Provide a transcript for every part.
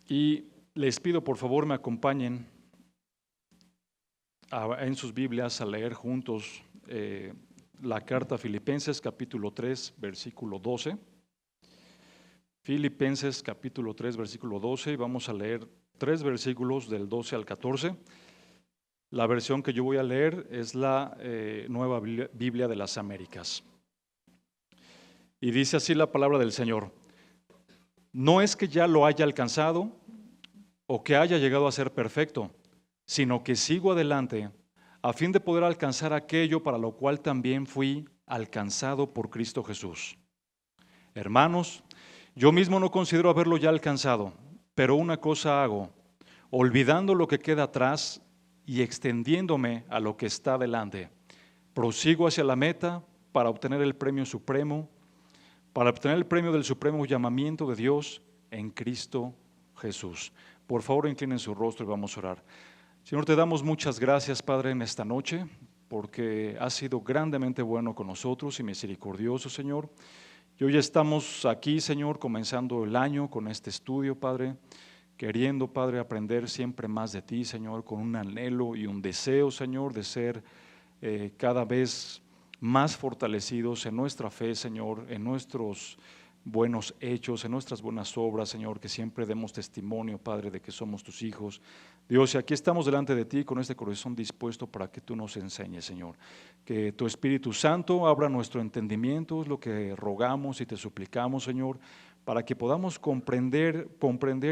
Y les pido por favor me acompañen en sus Biblias a leer juntos la carta a Filipenses capítulo 3 versículo 12. Filipenses capítulo 3 versículo 12 y vamos a leer 3 versículos del 12 al 14. La versión que yo voy a leer es la Nueva Biblia de las Américas. Y dice así la palabra del Señor: no es que ya lo haya alcanzado o que haya llegado a ser perfecto, sino que sigo adelante a fin de poder alcanzar aquello para lo cual también fui alcanzado por Cristo Jesús. Hermanos, yo mismo no considero haberlo ya alcanzado, pero una cosa hago, olvidando lo que queda atrás y extendiéndome a lo que está delante. Prosigo hacia la meta para obtener el premio supremo, para obtener el premio del supremo llamamiento de Dios en Cristo Jesús. Por favor, inclinen su rostro y vamos a orar. Señor, te damos muchas gracias, Padre, en esta noche, porque has sido grandemente bueno con nosotros y misericordioso, Señor. Y hoy estamos aquí, Señor, comenzando el año con este estudio, Padre, queriendo, Padre, aprender siempre más de ti, Señor, con un anhelo y un deseo, Señor, de ser cada vez más fortalecidos en nuestra fe, Señor, en nuestros buenos hechos, en nuestras buenas obras, Señor, que siempre demos testimonio, Padre, de que somos tus hijos. Dios, y aquí estamos delante de ti con este corazón dispuesto para que tú nos enseñes, Señor. Que tu Espíritu Santo abra nuestro entendimiento, es lo que rogamos y te suplicamos, Señor, para que podamos comprender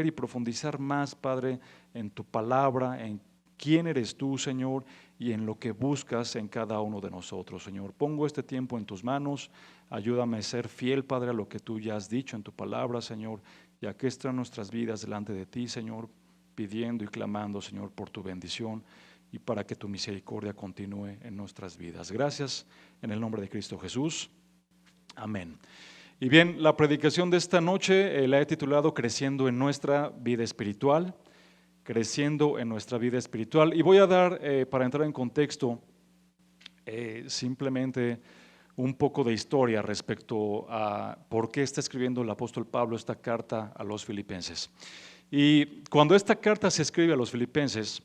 y profundizar más, Padre, en tu palabra, en quién eres tú, Señor, y en lo que buscas en cada uno de nosotros, Señor. Pongo este tiempo en tus manos, ayúdame a ser fiel, Padre, a lo que tú ya has dicho en tu palabra, Señor, y aquí están nuestras vidas delante de ti, Señor, pidiendo y clamando, Señor, por tu bendición y para que tu misericordia continúe en nuestras vidas. Gracias en el nombre de Cristo Jesús. Amén. Y bien, la predicación de esta noche la he titulado Creciendo en nuestra vida espiritual. Creciendo en nuestra vida espiritual. Y voy a dar, para entrar en contexto, simplemente un poco de historia respecto a por qué está escribiendo el apóstol Pablo esta carta a los filipenses. Y cuando esta carta se escribe a los filipenses,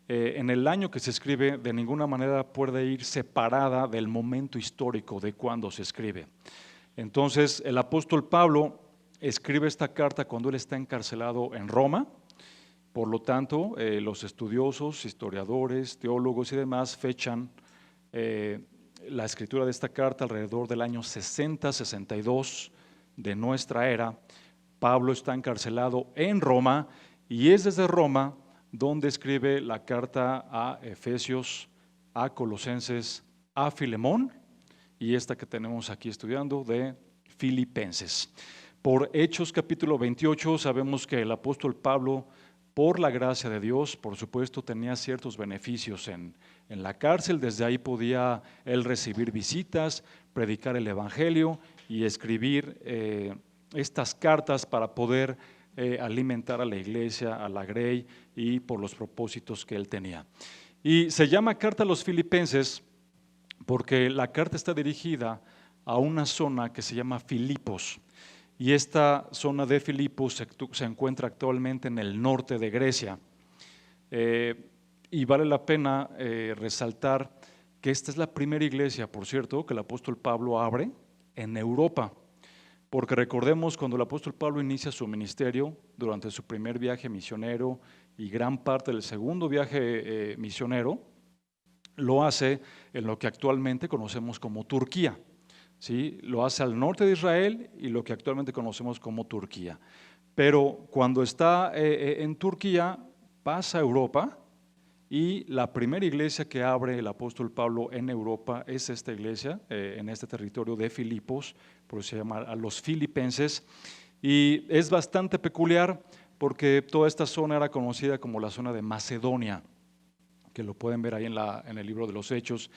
en el año que se escribe, de ninguna manera puede ir separada del momento histórico de cuando se escribe. Entonces, el apóstol Pablo escribe esta carta cuando él está encarcelado en Roma. Por lo tanto, los estudiosos, historiadores, teólogos y demás fechan la escritura de esta carta alrededor del año 60-62 de nuestra era. Pablo está encarcelado en Roma y es desde Roma donde escribe la carta a Efesios, a Colosenses, a Filemón y esta que tenemos aquí estudiando de Filipenses. Por Hechos capítulo 28 sabemos que el apóstol Pablo, por la gracia de Dios, por supuesto, tenía ciertos beneficios en la cárcel. Desde ahí podía él recibir visitas, predicar el evangelio y escribir estas cartas para poder alimentar a la iglesia, a la grey y por los propósitos que él tenía. Y se llama carta a los filipenses porque la carta está dirigida a una zona que se llama Filipos. Y esta zona de Filipos se encuentra actualmente en el norte de Grecia. Y vale la pena resaltar que esta es la primera iglesia, por cierto, que el apóstol Pablo abre en Europa. Porque recordemos, cuando el apóstol Pablo inicia su ministerio, durante su primer viaje misionero y gran parte del segundo viaje misionero, lo hace en lo que actualmente conocemos como Turquía. ¿Sí? Lo hace al norte de Israel y lo que actualmente conocemos como Turquía. Pero cuando está en Turquía, pasa a Europa y la primera iglesia que abre el apóstol Pablo en Europa es esta iglesia, en este territorio de Filipos, por eso se llama a los filipenses. Y es bastante peculiar porque toda esta zona era conocida como la zona de Macedonia, que lo pueden ver ahí en el libro de los Hechos.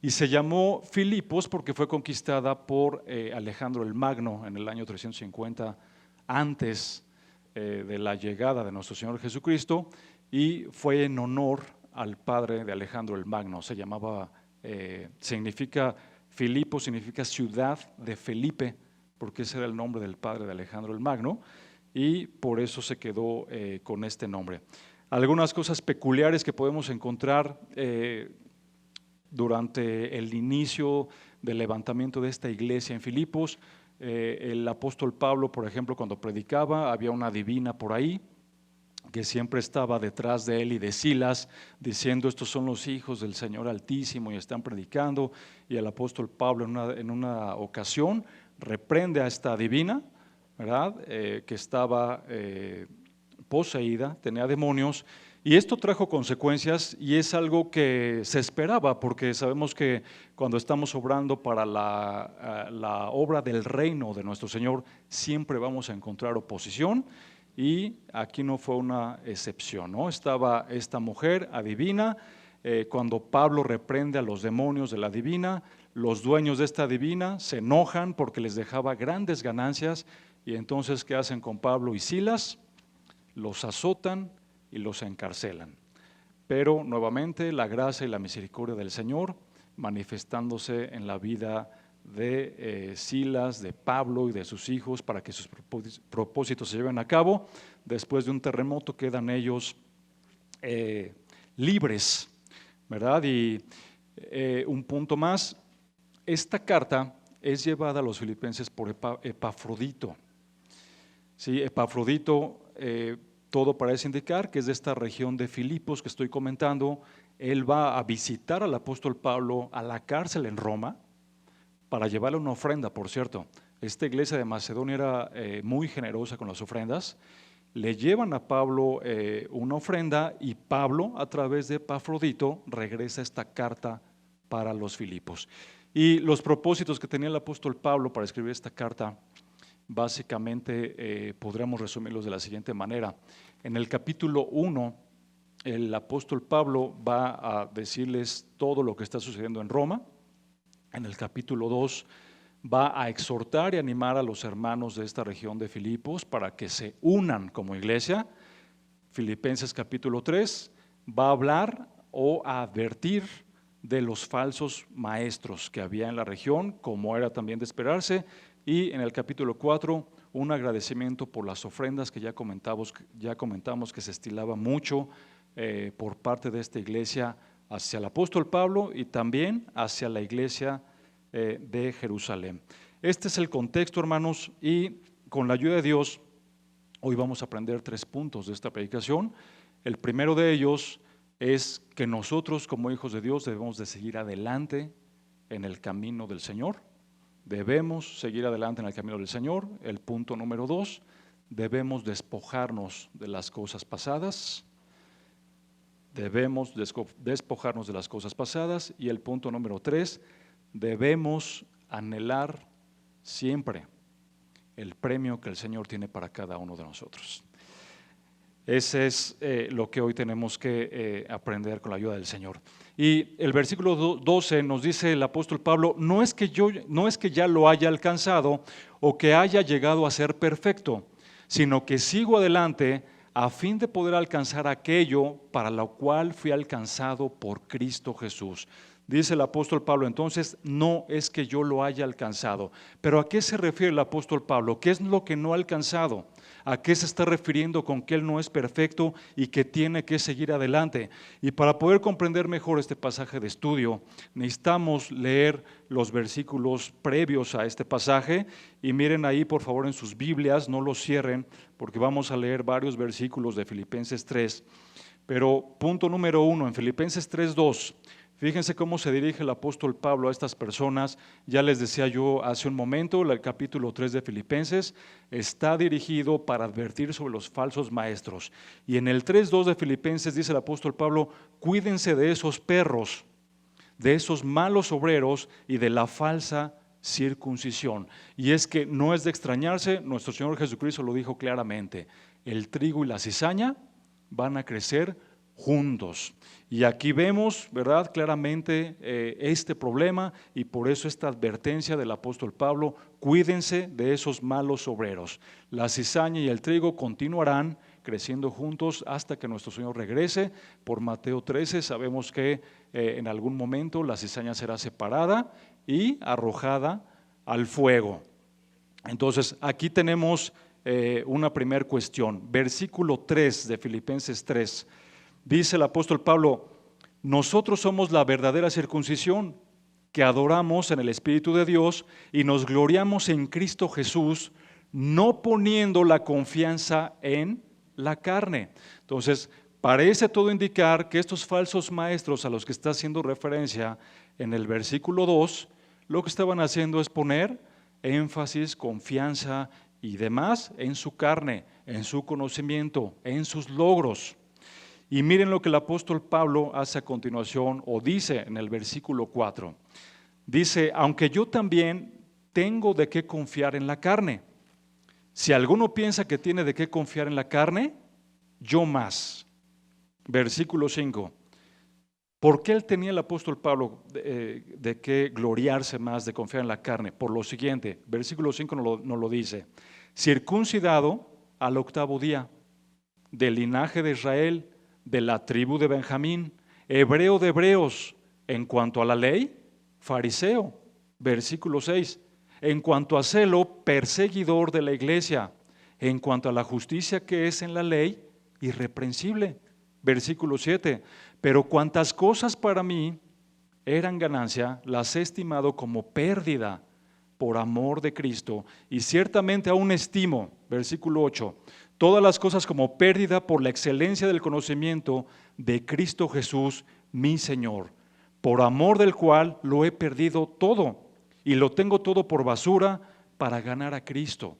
Y se llamó Filipos porque fue conquistada por Alejandro el Magno en el año 350 antes de la llegada de nuestro Señor Jesucristo, y fue en honor al padre de Alejandro el Magno. Se llamaba, significa Filipos, significa ciudad de Felipe, porque ese era el nombre del padre de Alejandro el Magno, y por eso se quedó con este nombre. Algunas cosas peculiares que podemos encontrar durante el inicio del levantamiento de esta iglesia en Filipos. El apóstol Pablo, por ejemplo, cuando predicaba, había una divina por ahí que siempre estaba detrás de él y de Silas, diciendo: estos son los hijos del Señor Altísimo, y están predicando. Y el apóstol Pablo en una ocasión reprende a esta divina, ¿verdad? Que estaba poseída, tenía demonios, y esto trajo consecuencias, y es algo que se esperaba, porque sabemos que cuando estamos obrando para la obra del reino de nuestro Señor, siempre vamos a encontrar oposición, y aquí no fue una excepción, ¿no? Estaba esta mujer adivina. Cuando Pablo reprende a los demonios de la divina, los dueños de esta divina se enojan porque les dejaba grandes ganancias, y entonces, ¿qué hacen con Pablo y Silas? Los azotan y los encarcelan. Pero nuevamente la gracia y la misericordia del Señor manifestándose en la vida de Silas, de Pablo y de sus hijos, para que sus propósitos se lleven a cabo. Después de un terremoto quedan ellos libres, ¿verdad? Y un punto más, esta carta es llevada a los filipenses por Epafrodito. Sí, Epafrodito, todo parece indicar que es de esta región de Filipos que estoy comentando. Él va a visitar al apóstol Pablo a la cárcel en Roma para llevarle una ofrenda. Por cierto, esta iglesia de Macedonia era muy generosa con las ofrendas. Le llevan a Pablo una ofrenda, y Pablo, a través de Epafrodito, regresa esta carta para los Filipos. Y los propósitos que tenía el apóstol Pablo para escribir esta carta, básicamente podríamos resumirlos de la siguiente manera. En el capítulo 1, el apóstol Pablo va a decirles todo lo que está sucediendo en Roma. En el capítulo 2 va a exhortar y animar a los hermanos de esta región de Filipos para que se unan como iglesia. Filipenses capítulo 3 va a hablar o a advertir de los falsos maestros que había en la región, como era también de esperarse. Y en el capítulo 4, un agradecimiento por las ofrendas que ya comentamos que se estilaba mucho por parte de esta iglesia hacia el apóstol Pablo y también hacia la iglesia de Jerusalén. Este es el contexto, hermanos, y con la ayuda de Dios, hoy vamos a aprender 3 puntos de esta predicación. El primero de ellos es que nosotros, como hijos de Dios, debemos de seguir adelante en el camino del Señor. Debemos seguir adelante en el camino del Señor. El punto número 2, debemos despojarnos de las cosas pasadas. Debemos despojarnos de las cosas pasadas. Y el punto número 3, debemos anhelar siempre el premio que el Señor tiene para cada uno de nosotros. Ese es lo que hoy tenemos que aprender con la ayuda del Señor. Y el versículo 12 nos dice el apóstol Pablo: no es que ya lo haya alcanzado o que haya llegado a ser perfecto, sino que sigo adelante a fin de poder alcanzar aquello para lo cual fui alcanzado por Cristo Jesús. Dice el apóstol Pablo, entonces, no es que yo lo haya alcanzado. ¿Pero a qué se refiere el apóstol Pablo? ¿Qué es lo que no ha alcanzado? ¿A qué se está refiriendo con que él no es perfecto y que tiene que seguir adelante? Y para poder comprender mejor este pasaje de estudio, necesitamos leer los versículos previos a este pasaje. Y miren ahí, por favor, en sus Biblias, no los cierren, porque vamos a leer varios versículos de Filipenses 3. Pero punto número 1, en Filipenses 3:2, fíjense cómo se dirige el apóstol Pablo a estas personas. Ya les decía yo hace un momento, el capítulo 3 de Filipenses está dirigido para advertir sobre los falsos maestros. Y en el 3:2 de Filipenses dice el apóstol Pablo: cuídense de esos perros, de esos malos obreros y de la falsa circuncisión. Y es que no es de extrañarse, nuestro Señor Jesucristo lo dijo claramente: el trigo y la cizaña van a crecer juntos. Y aquí vemos, ¿verdad?, claramente este problema, y por eso esta advertencia del apóstol Pablo: cuídense de esos malos obreros. La cizaña y el trigo continuarán creciendo juntos hasta que nuestro Señor regrese. Por Mateo 13 sabemos que en algún momento la cizaña será separada y arrojada al fuego. Entonces, aquí tenemos una primera cuestión. Versículo 3 de Filipenses 3. Dice el apóstol Pablo: nosotros somos la verdadera circuncisión, que adoramos en el Espíritu de Dios y nos gloriamos en Cristo Jesús, no poniendo la confianza en la carne. Entonces, parece todo indicar que estos falsos maestros a los que está haciendo referencia en el versículo 2, lo que estaban haciendo es poner énfasis, confianza y demás en su carne, en su conocimiento, en sus logros. Y miren lo que el apóstol Pablo hace a continuación, o dice en el versículo 4. Dice: aunque yo también tengo de qué confiar en la carne. Si alguno piensa que tiene de qué confiar en la carne, yo más. Versículo 5. ¿Por qué él tenía, el apóstol Pablo, de qué gloriarse más, de confiar en la carne? Por lo siguiente, versículo 5 nos lo dice: circuncidado al 8º día, del linaje de Israel, de la tribu de Benjamín, hebreo de hebreos, en cuanto a la ley, fariseo. Versículo 6. En cuanto a celo, perseguidor de la iglesia. En cuanto a la justicia que es en la ley, irreprensible. Versículo 7. Pero cuantas cosas para mí eran ganancia, las he estimado como pérdida por amor de Cristo, y ciertamente aún estimo, versículo 8, todas las cosas como pérdida por la excelencia del conocimiento de Cristo Jesús, mi Señor, por amor del cual lo he perdido todo y lo tengo todo por basura para ganar a Cristo.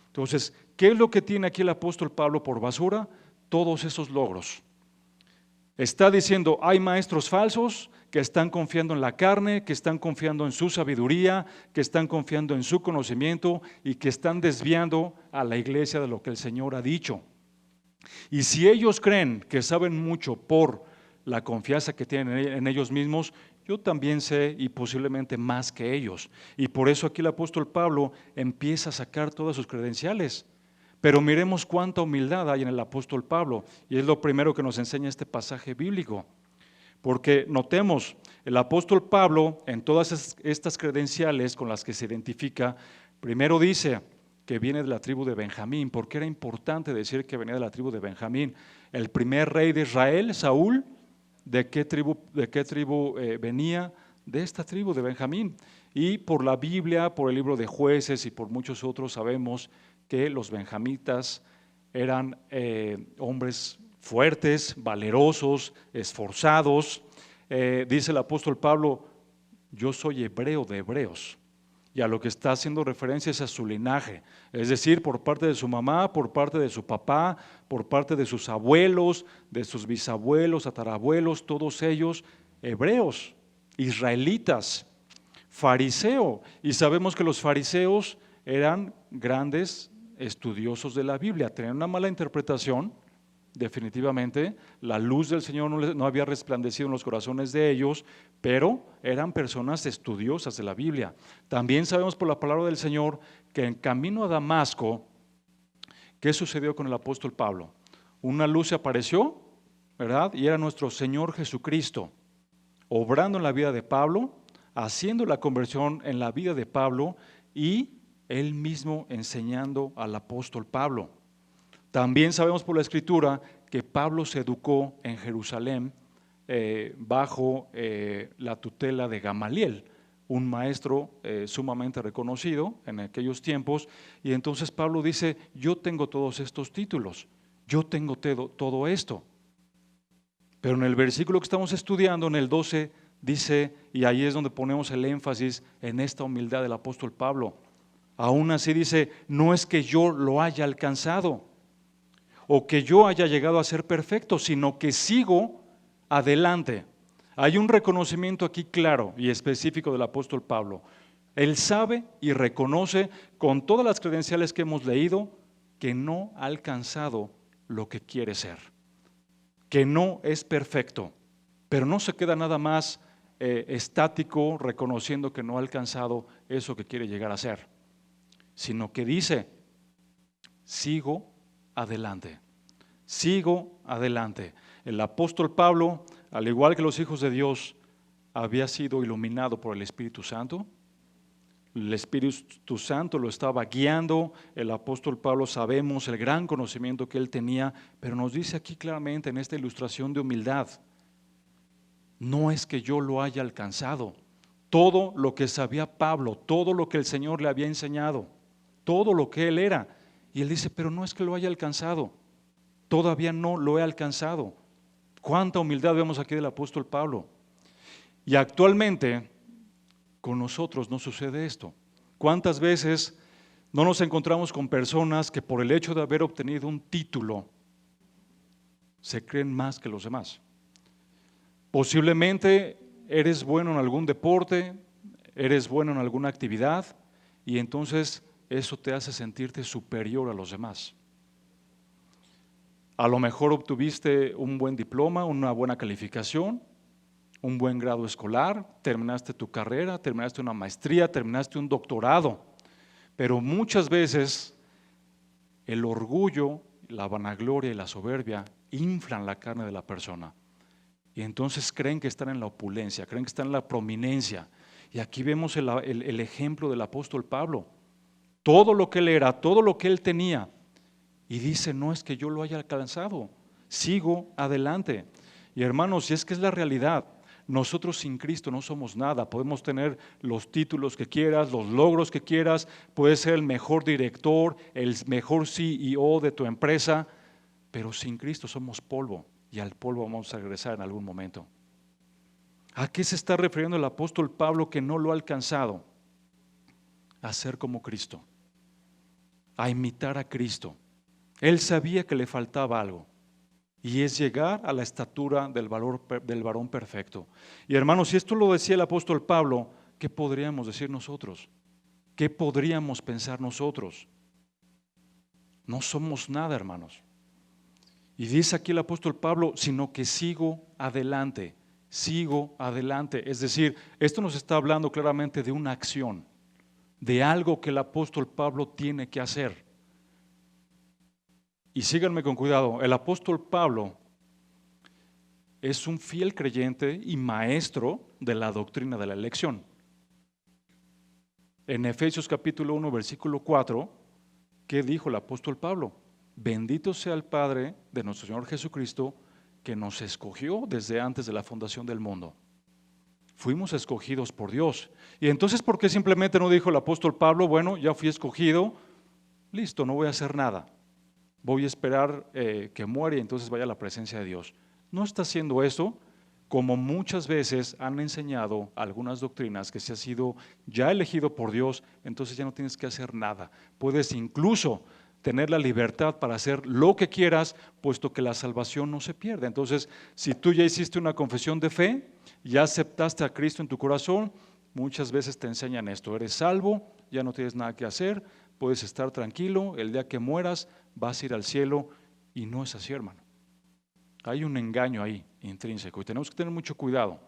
Entonces, ¿qué es lo que tiene aquí el apóstol Pablo por basura? Todos esos logros. Está diciendo: hay maestros falsos que están confiando en la carne, que están confiando en su sabiduría, que están confiando en su conocimiento y que están desviando a la iglesia de lo que el Señor ha dicho. Y si ellos creen que saben mucho por la confianza que tienen en ellos mismos, yo también sé, y posiblemente más que ellos. Y por eso aquí el apóstol Pablo empieza a sacar todas sus credenciales. Pero miremos cuánta humildad hay en el apóstol Pablo, y es lo primero que nos enseña este pasaje bíblico. Porque notemos, el apóstol Pablo, en todas estas credenciales con las que se identifica, primero dice que viene de la tribu de Benjamín. ¿Por qué era importante decir que venía de la tribu de Benjamín? El primer rey de Israel, Saúl, ¿de qué tribu venía? De esta tribu de Benjamín. Y por la Biblia, por el libro de Jueces y por muchos otros sabemos que los benjamitas eran hombres fuertes, valerosos, esforzados. Dice el apóstol Pablo: yo soy hebreo de hebreos. Y a lo que está haciendo referencia es a su linaje, es decir, por parte de su mamá, por parte de su papá, por parte de sus abuelos, de sus bisabuelos, tatarabuelos, todos ellos hebreos, israelitas, fariseo. Y sabemos que los fariseos eran grandes estudiosos de la Biblia, tenían una mala interpretación. Definitivamente, la luz del Señor no había resplandecido en los corazones de ellos, pero eran personas estudiosas de la Biblia. También sabemos por la palabra del Señor que en camino a Damasco, ¿qué sucedió con el apóstol Pablo? Una luz se apareció, ¿verdad? Y era nuestro Señor Jesucristo, obrando en la vida de Pablo, haciendo la conversión en la vida de Pablo y él mismo enseñando al apóstol Pablo. También sabemos por la Escritura que Pablo se educó en Jerusalén bajo la tutela de Gamaliel, un maestro sumamente reconocido en aquellos tiempos. Y entonces Pablo dice: yo tengo todos estos títulos, yo tengo todo esto. Pero en el versículo que estamos estudiando, en el 12, dice, y ahí es donde ponemos el énfasis en esta humildad del apóstol Pablo. Aún así dice: no es que yo lo haya alcanzado o que yo haya llegado a ser perfecto, sino que sigo adelante. Hay un reconocimiento aquí claro y específico del apóstol Pablo. Él sabe y reconoce con todas las credenciales que hemos leído que no ha alcanzado lo que quiere ser, que no es perfecto, pero no se queda nada más estático reconociendo que no ha alcanzado eso que quiere llegar a ser, sino que dice: sigo adelante, sigo adelante. El apóstol Pablo, al igual que los hijos de Dios, había sido iluminado por el Espíritu Santo, El Espíritu Santo lo estaba guiando. El apóstol Pablo, sabemos el gran conocimiento que él tenía, pero nos dice aquí claramente en esta ilustración de humildad: no es que yo lo haya alcanzado. Todo lo que sabía Pablo, todo lo que el Señor le había enseñado, todo lo que él era. Y él dice, pero no es que lo haya alcanzado, todavía no lo he alcanzado. ¿Cuánta humildad vemos aquí del apóstol Pablo? Y actualmente con nosotros no sucede esto. ¿Cuántas veces no nos encontramos con personas que por el hecho de haber obtenido un título se creen más que los demás? Posiblemente eres bueno en algún deporte, eres bueno en alguna actividad, y entonces eso te hace sentirte superior a los demás. A lo mejor obtuviste un buen diploma, una buena calificación, un buen grado escolar, terminaste tu carrera, terminaste una maestría, terminaste un doctorado, pero muchas veces el orgullo, la vanagloria y la soberbia inflan la carne de la persona. Y entonces creen que están en la opulencia, creen que están en la prominencia. Y aquí vemos el ejemplo del apóstol Pablo. Todo lo que él era, todo lo que él tenía. Y dice, no es que yo lo haya alcanzado, sigo adelante. Y hermanos, si es que es la realidad, nosotros sin Cristo no somos nada. Podemos tener los títulos que quieras, los logros que quieras, puedes ser el mejor director, el mejor CEO de tu empresa, pero sin Cristo somos polvo. Y al polvo vamos a regresar en algún momento. ¿A qué se está refiriendo el apóstol Pablo que no lo ha alcanzado? A ser como Cristo, a imitar a Cristo. Él sabía que le faltaba algo, y es llegar a la estatura del varón perfecto. Y hermanos, si esto lo decía el apóstol Pablo, ¿qué podríamos decir nosotros? ¿Qué podríamos pensar nosotros? No somos nada, hermanos. Y dice aquí el apóstol Pablo, sino que sigo adelante, sigo adelante. Es decir, esto nos está hablando claramente de una acción, de algo que el apóstol Pablo tiene que hacer. Y síganme con cuidado, el apóstol Pablo es un fiel creyente y maestro de la doctrina de la elección. En Efesios capítulo 1, versículo 4, ¿qué dijo el apóstol Pablo? Bendito sea el Padre de nuestro Señor Jesucristo, que nos escogió desde antes de la fundación del mundo. Fuimos escogidos por Dios. Y entonces, ¿por qué simplemente no dijo el apóstol Pablo, bueno, ya fui escogido, listo, no voy a hacer nada, voy a esperar que muera y entonces vaya a la presencia de Dios? No está haciendo eso, como muchas veces han enseñado algunas doctrinas, que si has sido ya elegido por Dios, entonces ya no tienes que hacer nada. Puedes incluso tener la libertad para hacer lo que quieras, puesto que la salvación no se pierde. Entonces, si tú ya hiciste una confesión de fe, ya aceptaste a Cristo en tu corazón, muchas veces te enseñan esto: eres salvo, ya no tienes nada que hacer, puedes estar tranquilo, el día que mueras vas a ir al cielo. Y no es así, hermano. Hay un engaño ahí intrínseco y tenemos que tener mucho cuidado,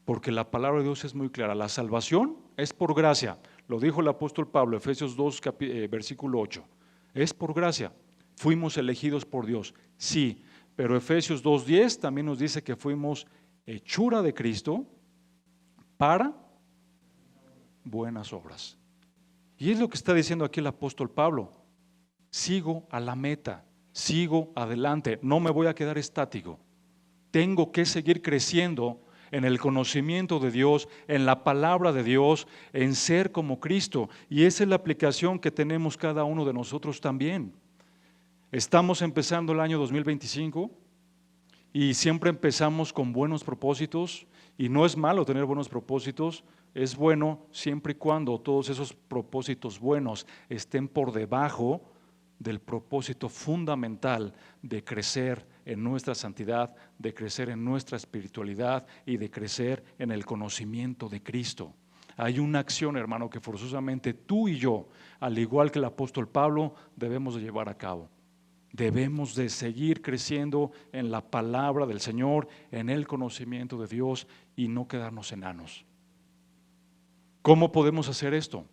porque la palabra de Dios es muy clara. La salvación es por gracia, lo dijo el apóstol Pablo, Efesios 2, versículo 8. Es por gracia, fuimos elegidos por Dios, sí, pero Efesios 2:10 también nos dice que fuimos hechura de Cristo para buenas obras. Y es lo que está diciendo aquí el apóstol Pablo: sigo a la meta, sigo adelante, no me voy a quedar estático. Tengo que seguir creciendo en el conocimiento de Dios, en la palabra de Dios, en ser como Cristo. Y esa es la aplicación que tenemos cada uno de nosotros también. Estamos empezando el año 2025 y siempre empezamos con buenos propósitos, y no es malo tener buenos propósitos, es bueno siempre y cuando todos esos propósitos buenos estén por debajo del propósito fundamental de crecer en nuestra santidad, de crecer en nuestra espiritualidad y de crecer en el conocimiento de Cristo. Hay una acción, hermano, que forzosamente tú y yo, al igual que el apóstol Pablo, debemos de llevar a cabo. Debemos de seguir creciendo en la palabra del Señor, en el conocimiento de Dios, y no quedarnos enanos. ¿Cómo podemos hacer esto?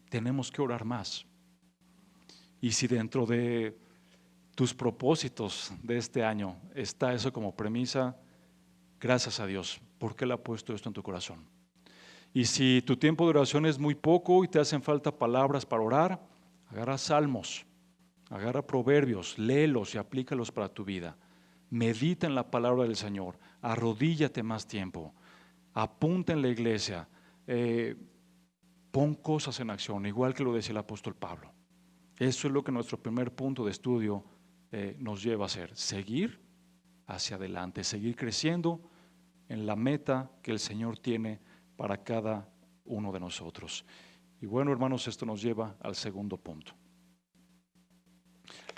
Tenemos que orar más. Y si dentro de tus propósitos de este año está eso como premisa, gracias a Dios, porque Él ha puesto esto en tu corazón. Y si tu tiempo de oración es muy poco y te hacen falta palabras para orar, agarra salmos, agarra proverbios, léelos y aplícalos para tu vida. Medita en la palabra del Señor, arrodíllate más tiempo, apunta en la iglesia, pon cosas en acción, igual que lo decía el apóstol Pablo. Eso es lo que nuestro primer punto de estudio nos lleva a hacer, seguir hacia adelante, seguir creciendo en la meta que el Señor tiene para cada uno de nosotros. Y bueno, hermanos, esto nos lleva al segundo punto.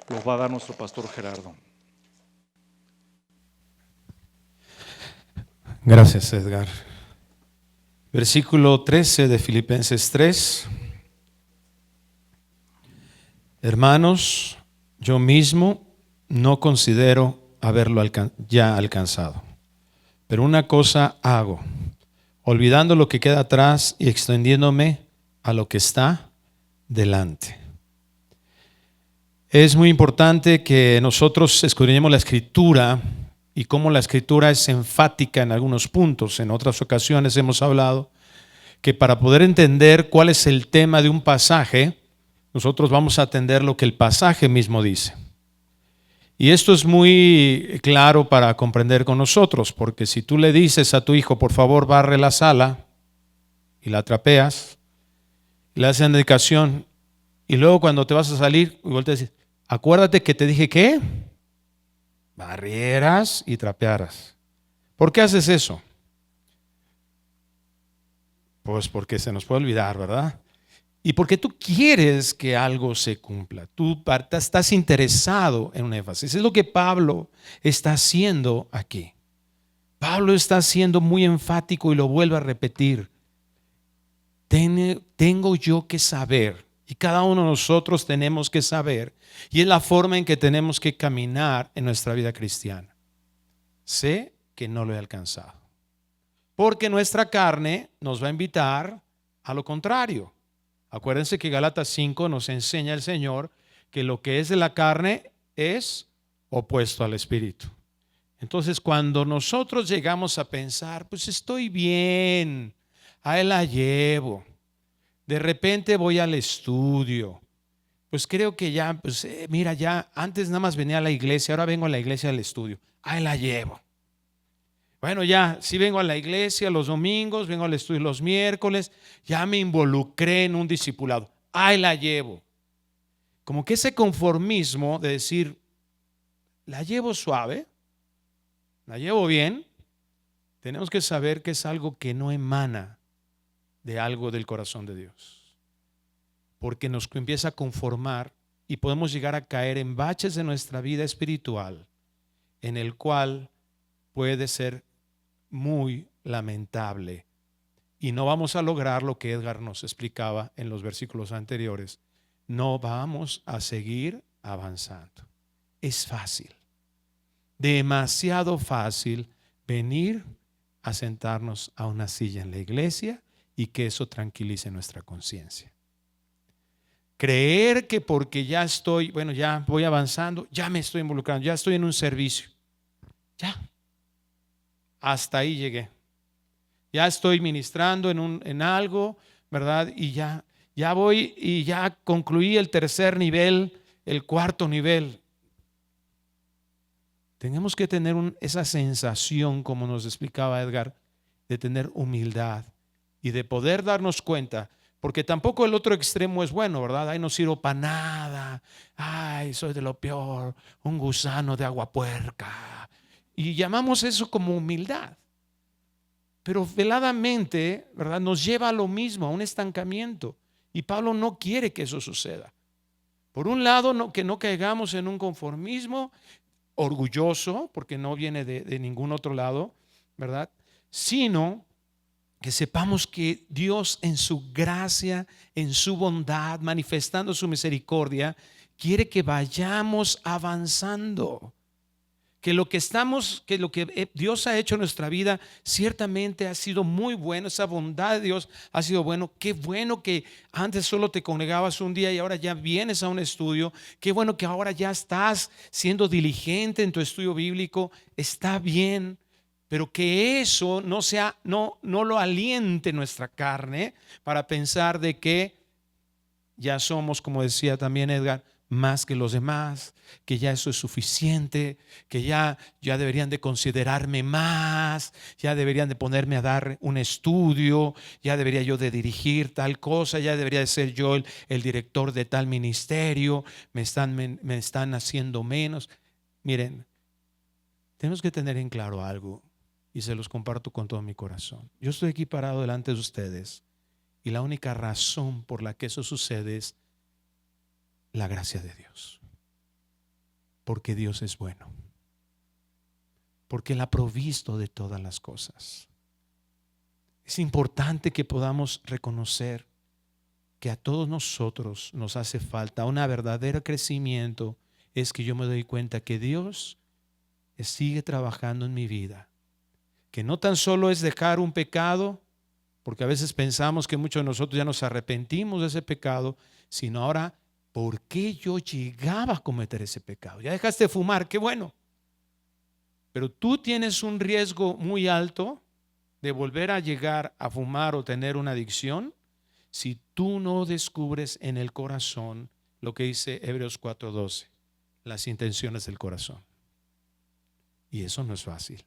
Lo va a dar nuestro pastor Gerardo. Gracias, Edgar. Versículo 13 de Filipenses 3. Hermanos, yo mismo no considero haberlo ya alcanzado, pero una cosa hago, olvidando lo que queda atrás y extendiéndome a lo que está delante. Es muy importante que nosotros escudriñemos la Escritura y cómo la Escritura es enfática en algunos puntos. En otras ocasiones hemos hablado que para poder entender cuál es el tema de un pasaje, nosotros vamos a atender lo que el pasaje mismo dice. Y esto es muy claro para comprender con nosotros, porque si tú le dices a tu hijo, por favor, barre la sala, y la trapeas, y le haces indicación, y luego cuando te vas a salir, igual te dices, acuérdate que te dije que barrieras y trapearas. ¿Por qué haces eso? Pues porque se nos puede olvidar, ¿verdad? Y porque tú quieres que algo se cumpla. Tú estás interesado en un énfasis. Es lo que Pablo está haciendo aquí. Pablo está siendo muy enfático y lo vuelve a repetir. Tengo yo que saber, y cada uno de nosotros tenemos que saber, y es la forma en que tenemos que caminar en nuestra vida cristiana. Sé que no lo he alcanzado, porque nuestra carne nos va a invitar a lo contrario. Acuérdense que Gálatas 5 nos enseña el Señor que lo que es de la carne es opuesto al Espíritu. Entonces, cuando nosotros llegamos a pensar, pues estoy bien, ahí la llevo, de repente voy al estudio, pues creo que ya, pues mira, ya antes nada más venía a la iglesia, ahora vengo a la iglesia al estudio, ahí la llevo. Bueno, ya, sí vengo a la iglesia los domingos, vengo al estudio los miércoles, ya me involucré en un discipulado, ahí la llevo. Como que ese conformismo de decir, la llevo suave, la llevo bien, tenemos que saber que es algo que no emana de algo del corazón de Dios, porque nos empieza a conformar y podemos llegar a caer en baches de nuestra vida espiritual, en el cual puede ser muy lamentable y no vamos a lograr lo que Edgar nos explicaba en los versículos anteriores. No vamos a seguir avanzando. Es fácil, demasiado fácil venir a sentarnos a una silla en la iglesia y que eso tranquilice nuestra conciencia. Creer que porque ya estoy, bueno, ya voy avanzando, ya me estoy involucrando, ya estoy en un servicio, ya. Hasta ahí llegué. Ya estoy ministrando en algo, ¿verdad? Y ya voy y ya concluí el tercer nivel, el cuarto nivel. Tenemos que tener esa sensación, como nos explicaba Edgar, de tener humildad y de poder darnos cuenta, porque tampoco el otro extremo es bueno, ¿verdad? Ay, no sirvo para nada. Ay, soy de lo peor, un gusano de agua puerca. Y llamamos eso como humildad. Pero veladamente, ¿verdad?, nos lleva a lo mismo, a un estancamiento. Y Pablo no quiere que eso suceda. Por un lado, que no caigamos en un conformismo orgulloso, porque no viene de ningún otro lado, ¿verdad? Sino que sepamos que Dios en su gracia, en su bondad, manifestando su misericordia, quiere que vayamos avanzando. Que lo que Dios ha hecho en nuestra vida ciertamente ha sido muy bueno. Esa bondad de Dios ha sido bueno. Qué bueno que antes solo te congregabas un día y ahora ya vienes a un estudio. Qué bueno que ahora ya estás siendo diligente en tu estudio bíblico. Está bien, pero que eso no lo aliente nuestra carne para pensar de que ya somos, como decía también Edgar, más que los demás, que ya eso es suficiente, que ya deberían de considerarme más, ya deberían de ponerme a dar un estudio, ya debería yo de dirigir tal cosa, ya debería de ser yo el director de tal ministerio, me están haciendo menos. Miren, tenemos que tener en claro algo y se los comparto con todo mi corazón. Yo estoy aquí parado delante de ustedes y la única razón por la que eso sucede es la gracia de Dios. Porque Dios es bueno. Porque Él ha provisto de todas las cosas. Es importante que podamos reconocer que a todos nosotros nos hace falta un verdadero crecimiento. Es que yo me doy cuenta que Dios sigue trabajando en mi vida. Que no tan solo es dejar un pecado, porque a veces pensamos que muchos de nosotros ya nos arrepentimos de ese pecado, sino ahora, ¿por qué yo llegaba a cometer ese pecado? Ya dejaste de fumar, qué bueno. Pero tú tienes un riesgo muy alto de volver a llegar a fumar o tener una adicción si tú no descubres en el corazón lo que dice Hebreos 4:12, las intenciones del corazón. Y eso no es fácil.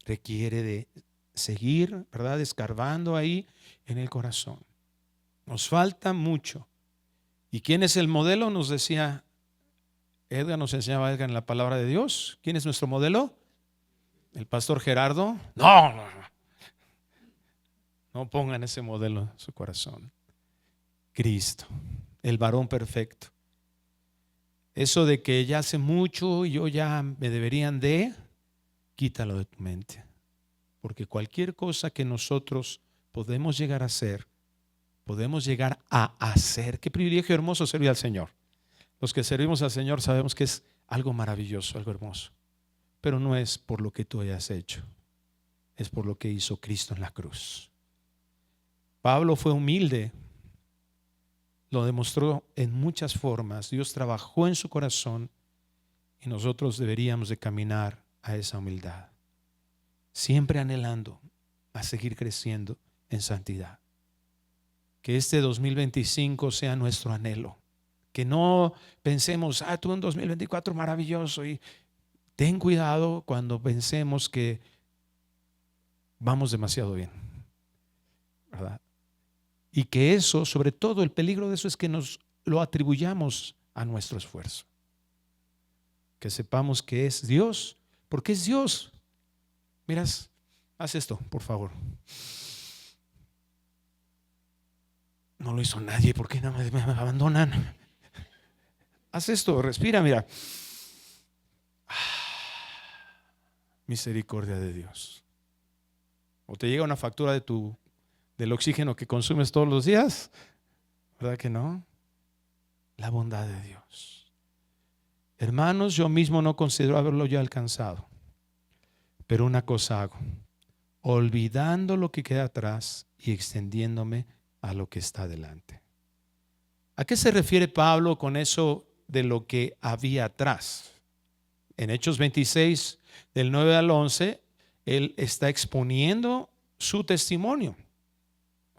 Requiere de seguir, ¿verdad?, escarbando ahí en el corazón. Nos falta mucho. ¿Y quién es el modelo? Nos decía Edgar, nos enseñaba Edgar en la palabra de Dios. ¿Quién es nuestro modelo? ¿El pastor Gerardo? No pongan ese modelo en su corazón. Cristo, el varón perfecto. Eso de que ya hace mucho y yo ya me deberían de, quítalo de tu mente. Porque cualquier cosa que nosotros podemos llegar a hacer, podemos llegar a hacer. Qué privilegio hermoso servir al Señor. Los que servimos al Señor sabemos que es algo maravilloso, algo hermoso. Pero no es por lo que tú hayas hecho, es por lo que hizo Cristo en la cruz. Pablo fue humilde, lo demostró en muchas formas. Dios trabajó en su corazón y nosotros deberíamos de caminar a esa humildad, siempre anhelando a seguir creciendo en santidad. Que este 2025 sea nuestro anhelo. Que no pensemos, tuve un 2024 maravilloso. Y ten cuidado cuando pensemos que vamos demasiado bien, ¿verdad? Y que eso, sobre todo el peligro de eso es que nos lo atribuyamos a nuestro esfuerzo. Que sepamos que es Dios, porque es Dios. Miras, haz esto, por favor. No lo hizo nadie, ¿por qué no me abandonan? Haz esto, respira, mira. Misericordia de Dios. ¿O te llega una factura del oxígeno que consumes todos los días? ¿Verdad que no? La bondad de Dios. Hermanos, yo mismo no considero haberlo ya alcanzado, pero una cosa hago, olvidando lo que queda atrás y extendiéndome a lo que está delante. ¿A qué se refiere Pablo con eso de lo que había atrás? En Hechos 26, del 9 al 11, él está exponiendo su testimonio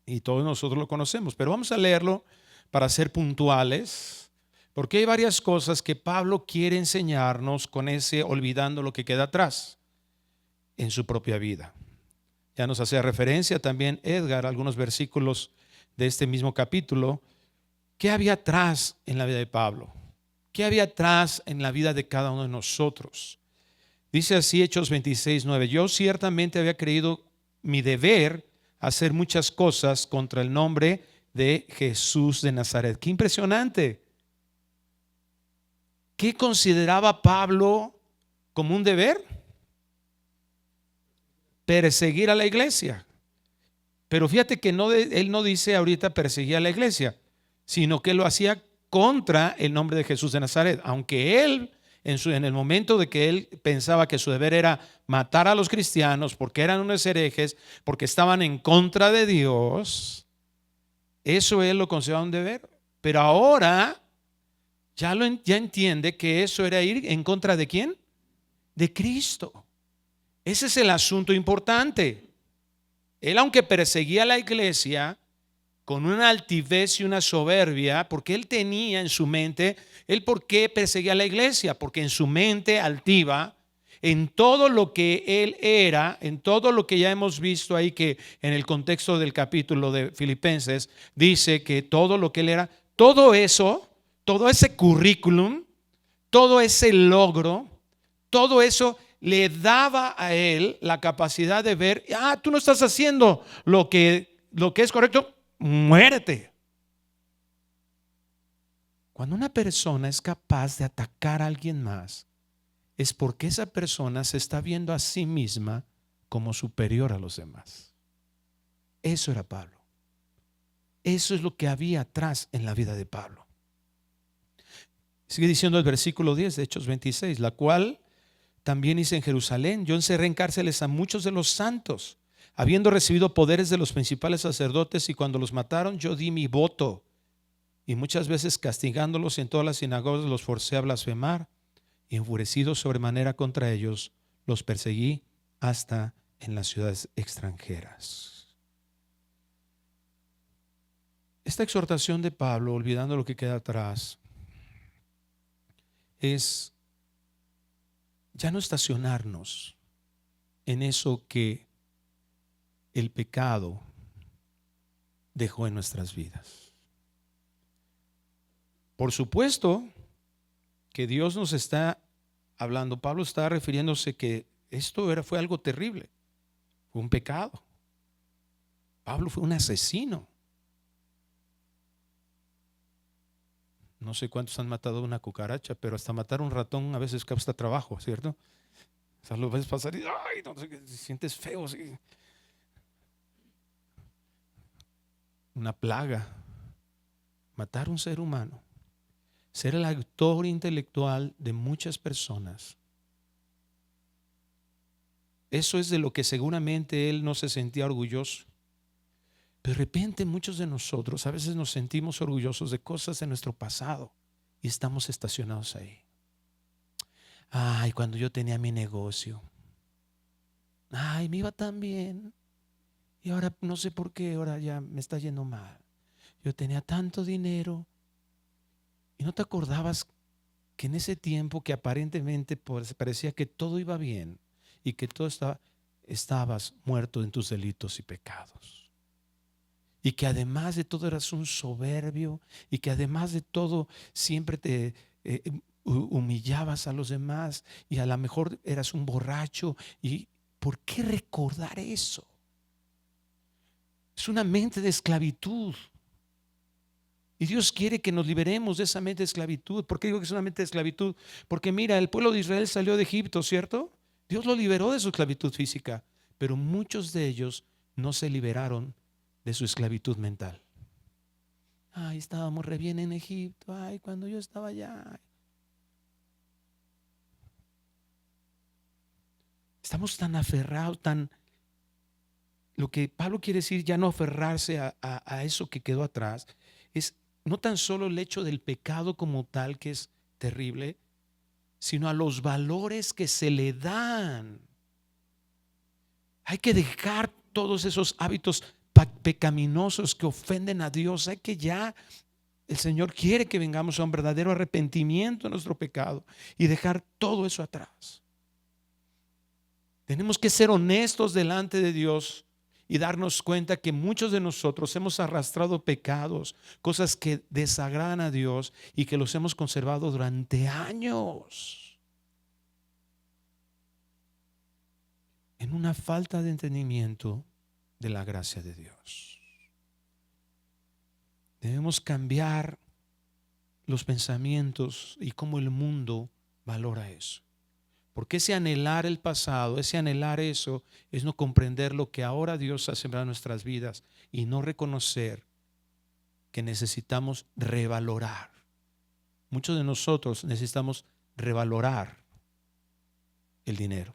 y todos nosotros lo conocemos, pero vamos a leerlo para ser puntuales, porque hay varias cosas que Pablo quiere enseñarnos con ese olvidando lo que queda atrás en su propia vida. Ya nos hacía referencia también Edgar a algunos versículos de este mismo capítulo. ¿Qué había atrás en la vida de Pablo? ¿Qué había atrás en la vida de cada uno de nosotros? Dice así Hechos 26:9: yo ciertamente había creído mi deber hacer muchas cosas contra el nombre de Jesús de Nazaret. Qué impresionante. ¿Qué consideraba Pablo como un deber? Perseguir a la iglesia. Pero fíjate que él no dice ahorita perseguir a la iglesia, sino que lo hacía contra el nombre de Jesús de Nazaret. Aunque él, en el momento de que él pensaba que su deber era matar a los cristianos porque eran unos herejes, porque estaban en contra de Dios, eso él lo consideraba un deber. Pero ahora ya entiende que eso era ir en contra de ¿quién? De Cristo. Ese es el asunto importante. Él, aunque perseguía a la iglesia con una altivez y una soberbia, porque él tenía en su mente, él por qué perseguía a la iglesia, porque en su mente altiva, en todo lo que él era, en todo lo que ya hemos visto ahí, que en el contexto del capítulo de Filipenses dice que todo lo que él era, todo eso, todo ese currículum, todo ese logro, todo eso le daba a él la capacidad de ver, tú no estás haciendo lo que es correcto, muérete. Cuando una persona es capaz de atacar a alguien más, es porque esa persona se está viendo a sí misma como superior a los demás. Eso era Pablo. Eso es lo que había atrás en la vida de Pablo. Sigue diciendo el versículo 10 de Hechos 26, la cual también hice en Jerusalén. Yo encerré en cárceles a muchos de los santos, habiendo recibido poderes de los principales sacerdotes, y cuando los mataron yo di mi voto, y muchas veces castigándolos en todas las sinagogas los forcé a blasfemar, y enfurecido sobremanera contra ellos los perseguí hasta en las ciudades extranjeras. Esta exhortación de Pablo, olvidando lo que queda atrás, es ya no estacionarnos en eso que el pecado dejó en nuestras vidas. Por supuesto que Dios nos está hablando. Pablo está refiriéndose que esto fue algo terrible, fue un pecado. Pablo fue un asesino. No sé cuántos han matado una cucaracha, pero hasta matar un ratón a veces cuesta trabajo, ¿cierto? O sea, lo ves pasar y ay, no sé, te sientes feo, ¿sí? Una plaga. Matar un ser humano, ser el autor intelectual de muchas personas. Eso es de lo que seguramente él no se sentía orgulloso. De repente muchos de nosotros a veces nos sentimos orgullosos de cosas de nuestro pasado y estamos estacionados ahí. Ay, cuando yo tenía mi negocio, ay, me iba tan bien y ahora no sé por qué, ahora ya me está yendo mal. Yo tenía tanto dinero y no te acordabas que en ese tiempo que aparentemente parecía que todo iba bien y que todo estabas muerto en tus delitos y pecados. Y que además de todo eras un soberbio, y que además de todo siempre te humillabas a los demás, y a lo mejor eras un borracho. ¿Y por qué recordar eso? Es una mente de esclavitud. Y Dios quiere que nos liberemos de esa mente de esclavitud. ¿Por qué digo que es una mente de esclavitud? Porque mira, el pueblo de Israel salió de Egipto, ¿cierto? Dios lo liberó de su esclavitud física, pero muchos de ellos no se liberaron de su esclavitud mental. Ay, estábamos re bien en Egipto. Ay, cuando yo estaba allá. Estamos tan aferrados, lo que Pablo quiere decir, ya no aferrarse a eso que quedó atrás, es no tan solo el hecho del pecado como tal, que es terrible, sino a los valores que se le dan. Hay que dejar todos esos hábitos pecaminosos que ofenden a Dios. Hay que ya, el Señor quiere que vengamos a un verdadero arrepentimiento de nuestro pecado y dejar todo eso atrás. Tenemos que ser honestos delante de Dios y darnos cuenta que muchos de nosotros hemos arrastrado pecados, cosas que desagradan a Dios y que los hemos conservado durante años en una falta de entendimiento de la gracia de Dios. Debemos cambiar los pensamientos y cómo el mundo valora eso. Porque ese anhelar el pasado, ese anhelar eso, es no comprender lo que ahora Dios ha sembrado en nuestras vidas y no reconocer que necesitamos revalorar. Muchos de nosotros necesitamos revalorar el dinero.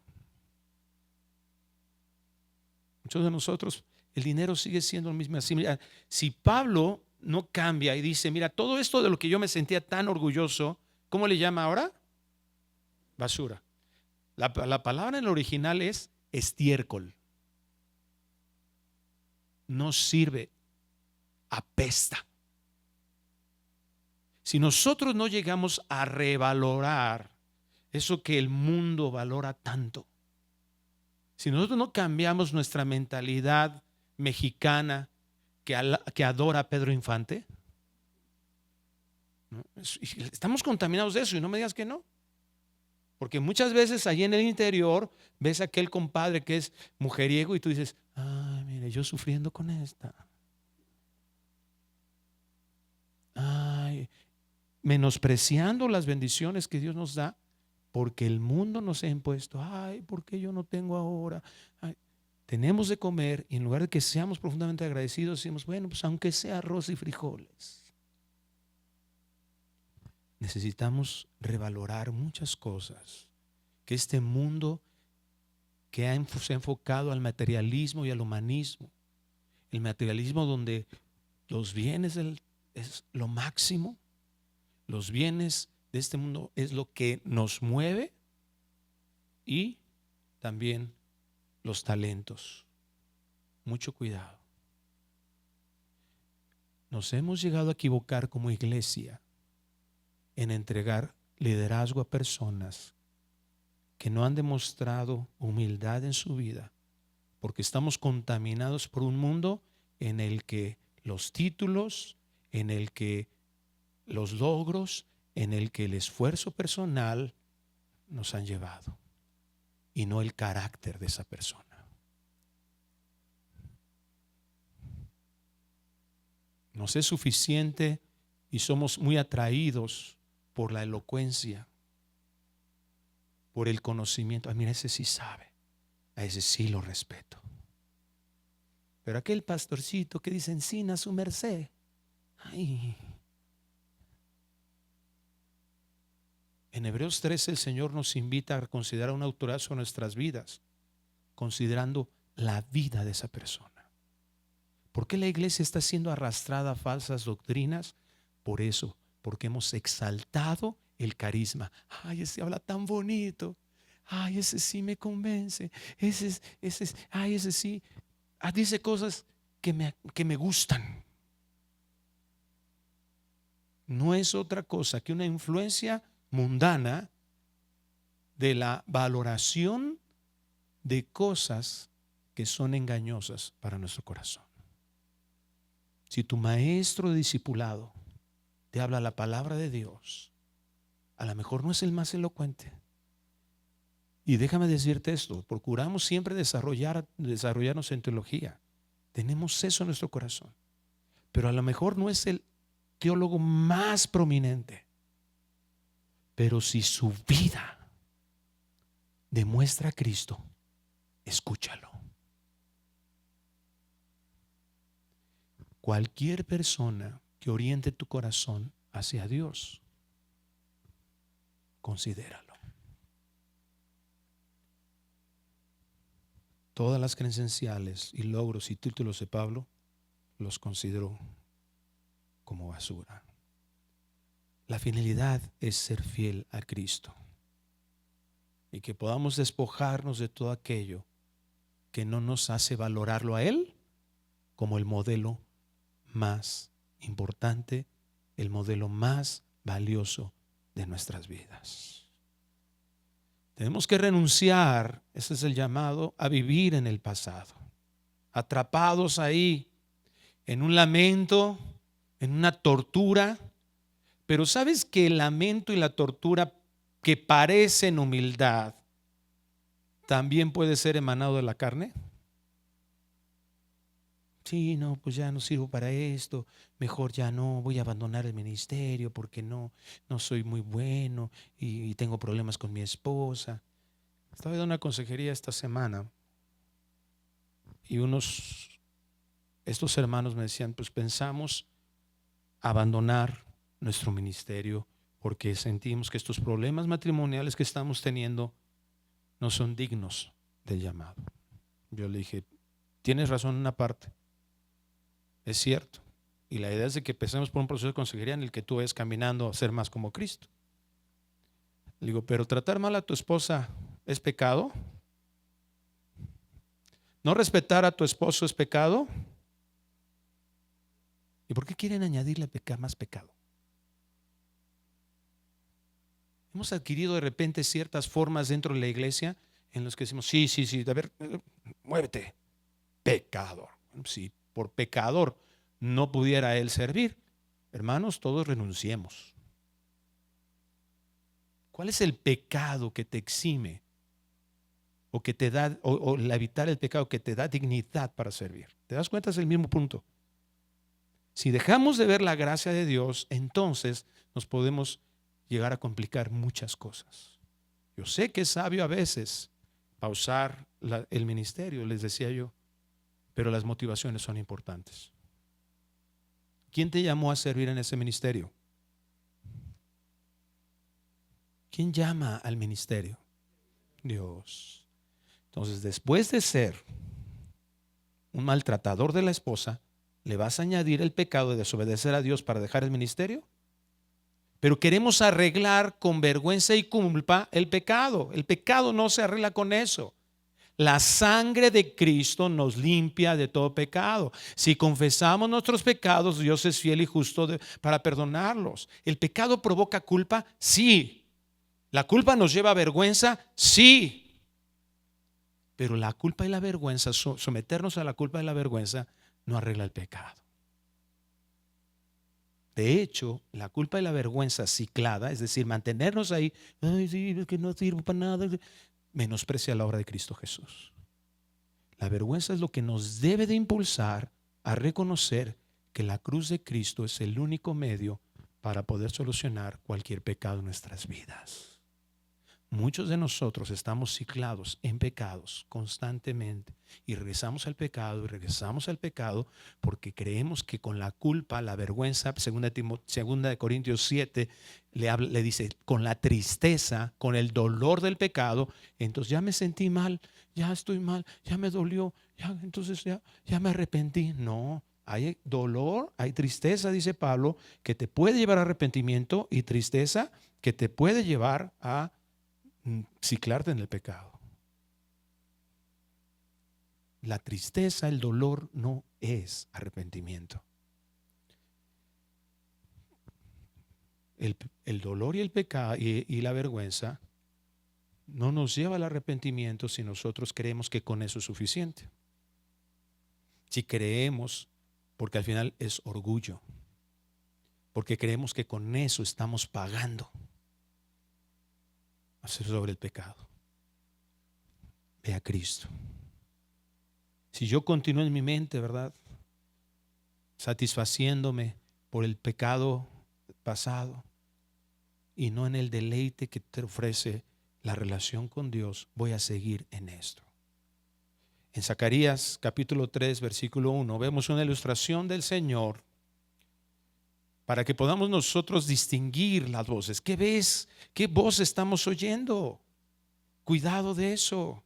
Muchos de nosotros, el dinero sigue siendo lo mismo. Si Pablo no cambia y dice, mira, todo esto de lo que yo me sentía tan orgulloso, ¿cómo le llama ahora? Basura. La palabra en el original es estiércol. No sirve, apesta. Si nosotros no llegamos a revalorar eso que el mundo valora tanto, si nosotros no cambiamos nuestra mentalidad mexicana que adora a Pedro Infante, ¿no? Estamos contaminados de eso y no me digas que no. Porque muchas veces allí en el interior ves a aquel compadre que es mujeriego y tú dices, ay, mire, yo sufriendo con esta. Ay, menospreciando las bendiciones que Dios nos da porque el mundo nos ha impuesto. Ay, ¿por qué yo no tengo ahora? Ay, tenemos de comer y en lugar de que seamos profundamente agradecidos, decimos, bueno, pues aunque sea arroz y frijoles. Necesitamos revalorar muchas cosas que este mundo que se ha enfocado al materialismo y al humanismo, el materialismo donde los bienes es lo máximo, los bienes de este mundo es lo que nos mueve y también los talentos. Mucho cuidado. Nos hemos llegado a equivocar como iglesia en entregar liderazgo a personas que no han demostrado humildad en su vida, porque estamos contaminados por un mundo en el que los títulos, en el que los logros, en el que el esfuerzo personal nos han llevado y no el carácter de esa persona. Nos es suficiente y somos muy atraídos por la elocuencia, por el conocimiento. Ah, mira, ese sí sabe, a ese sí lo respeto. Pero aquel pastorcito que dice encina su merced, ay. En Hebreos 13 el Señor nos invita a considerar una autoridad sobre nuestras vidas, considerando la vida de esa persona. ¿Por qué la iglesia está siendo arrastrada a falsas doctrinas? Por eso, porque hemos exaltado el carisma. Ay, ese habla tan bonito. Ay, ese sí me convence. Ay, ese sí. Dice cosas que me gustan. No es otra cosa que una influencia mundana de la valoración de cosas que son engañosas para nuestro corazón. Si tu maestro de discipulado te habla la palabra de Dios, a lo mejor no es el más elocuente. Y déjame decirte esto, procuramos siempre desarrollarnos en teología. Tenemos eso en nuestro corazón. Pero a lo mejor no es el teólogo más prominente. Pero si su vida demuestra a Cristo, escúchalo. Cualquier persona que oriente tu corazón hacia Dios, considéralo. Todas las credenciales y logros y títulos de Pablo los consideró como basura. La finalidad es ser fiel a Cristo y que podamos despojarnos de todo aquello que no nos hace valorarlo a Él como el modelo más importante, el modelo más valioso de nuestras vidas. Tenemos que renunciar, ese es el llamado, a vivir en el pasado, atrapados ahí en un lamento, en una tortura. Pero ¿sabes que el lamento y la tortura que parecen humildad también puede ser emanado de la carne? Sí, no, pues ya no sirvo para esto, mejor ya no, voy a abandonar el ministerio porque no soy muy bueno y tengo problemas con mi esposa. Estaba dando una consejería esta semana y estos hermanos me decían, pues pensamos abandonar nuestro ministerio porque sentimos que estos problemas matrimoniales que estamos teniendo no son dignos del llamado. Yo le dije, tienes razón en una parte. Es cierto. Y la idea es de que empecemos por un proceso de consejería en el que tú vayas caminando a ser más como Cristo. Le digo, pero tratar mal a tu esposa es pecado. ¿No respetar a tu esposo es pecado? ¿Y por qué quieren añadirle más pecado? Hemos adquirido de repente ciertas formas dentro de la iglesia en las que decimos, sí, a ver, muévete, pecador. Si por pecador no pudiera él servir, hermanos, todos renunciemos. ¿Cuál es el pecado que te exime o que te da, o evitar el pecado que te da dignidad para servir? ¿Te das cuenta? Es el mismo punto. Si dejamos de ver la gracia de Dios, entonces nos podemos llegar a complicar muchas cosas. Yo sé que es sabio a veces pausar el ministerio, les decía yo, pero las motivaciones son importantes. ¿Quién te llamó a servir en ese ministerio? ¿Quién llama al ministerio? Dios. Entonces, después de ser un maltratador de la esposa, ¿le vas a añadir el pecado de desobedecer a Dios para dejar el ministerio? Pero queremos arreglar con vergüenza y culpa el pecado. El pecado no se arregla con eso. La sangre de Cristo nos limpia de todo pecado. Si confesamos nuestros pecados, Dios es fiel y justo para perdonarlos. ¿El pecado provoca culpa? Sí. ¿La culpa nos lleva a vergüenza? Sí. Pero la culpa y la vergüenza, someternos a la culpa y la vergüenza, no arregla el pecado. De hecho, la culpa y la vergüenza ciclada, es decir, mantenernos ahí, ay, sí, es que no sirvo para nada, menosprecia la obra de Cristo Jesús. La vergüenza es lo que nos debe de impulsar a reconocer que la cruz de Cristo es el único medio para poder solucionar cualquier pecado en nuestras vidas. Muchos de nosotros estamos ciclados en pecados constantemente y regresamos al pecado porque creemos que con la culpa, la vergüenza, segunda de Corintios 7 le dice, con la tristeza, con el dolor del pecado, entonces ya me sentí mal, ya estoy mal, ya me dolió, entonces ya me arrepentí. No, hay dolor, hay tristeza, dice Pablo, que te puede llevar a arrepentimiento, y tristeza que te puede llevar a ciclarte en el pecado. La tristeza, el dolor no es arrepentimiento. El dolor y el pecado y la vergüenza no nos lleva al arrepentimiento si nosotros creemos que con eso es suficiente. Si creemos, porque al final es orgullo, porque creemos que con eso estamos pagando sobre el pecado. Ve a Cristo. Si yo continúo en mi mente, ¿verdad?, satisfaciéndome por el pecado pasado y no en el deleite que te ofrece la relación con Dios, voy a seguir en esto. En Zacarías capítulo 3 versículo 1 vemos una ilustración del Señor para que podamos nosotros distinguir las voces. ¿Qué ves? ¿Qué voz estamos oyendo? Cuidado de eso.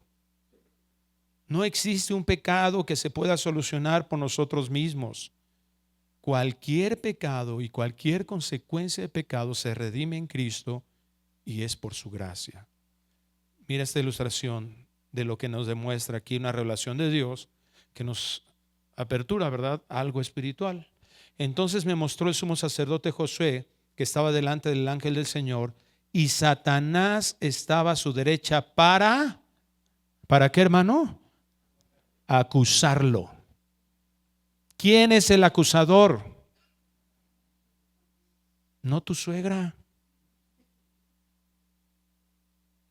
No existe un pecado que se pueda solucionar por nosotros mismos. Cualquier pecado y cualquier consecuencia de pecado se redime en Cristo y es por su gracia. Mira esta ilustración de lo que nos demuestra aquí una revelación de Dios que nos apertura, ¿verdad?, a algo espiritual. Entonces me mostró el sumo sacerdote Josué, que estaba delante del ángel del Señor, y Satanás estaba a su derecha ¿para qué, hermano? Acusarlo. ¿Quién es el acusador? No tu suegra,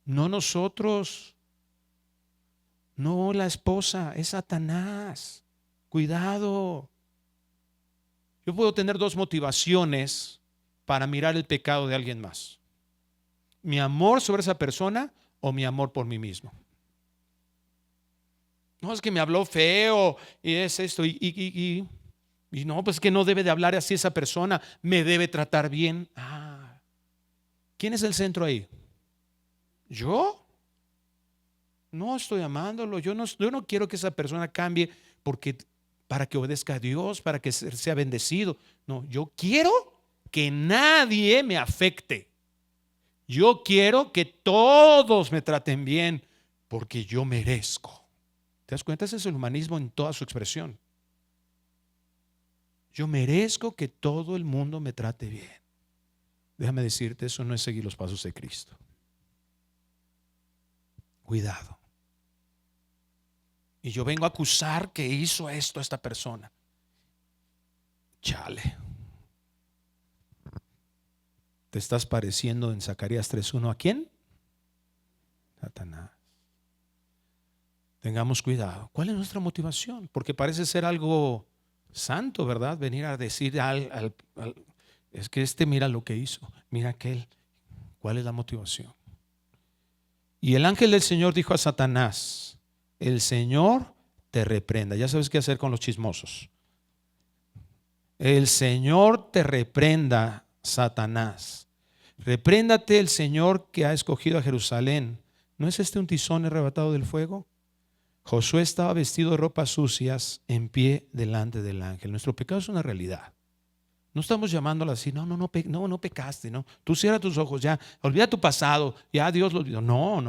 no nosotros, no la esposa, es Satanás. Cuidado. Yo puedo tener dos motivaciones para mirar el pecado de alguien más: mi amor sobre esa persona o mi amor por mí mismo. No, es que me habló feo y es esto y no, pues que no debe de hablar así esa persona, me debe tratar bien. ¿Quién es el centro ahí? ¿Yo? No estoy amándolo, yo no quiero que esa persona cambie para que obedezca a Dios, para que sea bendecido. No, yo quiero que nadie me afecte. Yo quiero que todos me traten bien porque yo merezco. ¿Te das cuenta? Ese es el humanismo en toda su expresión. Yo merezco que todo el mundo me trate bien. Déjame decirte, eso no es seguir los pasos de Cristo. Cuidado. Y yo vengo a acusar que hizo esto a esta persona. Chale. Te estás pareciendo en Zacarías 3:1 ¿a quién? Satanás. Tengamos cuidado. ¿Cuál es nuestra motivación? Porque parece ser algo santo, ¿verdad? Venir a decir es que mira lo que hizo, mira aquel. ¿Cuál es la motivación? Y el ángel del Señor dijo a Satanás: el Señor te reprenda. Ya sabes qué hacer con los chismosos. El Señor te reprenda, Satanás. Repréndate el Señor que ha escogido a Jerusalén. ¿No es este un tizón arrebatado del fuego? Josué estaba vestido de ropas sucias en pie delante del ángel. Nuestro pecado es una realidad. No estamos llamándolo así, no pecaste, no. Tú cierra tus ojos, ya, olvida tu pasado, ya Dios lo olvidó. No.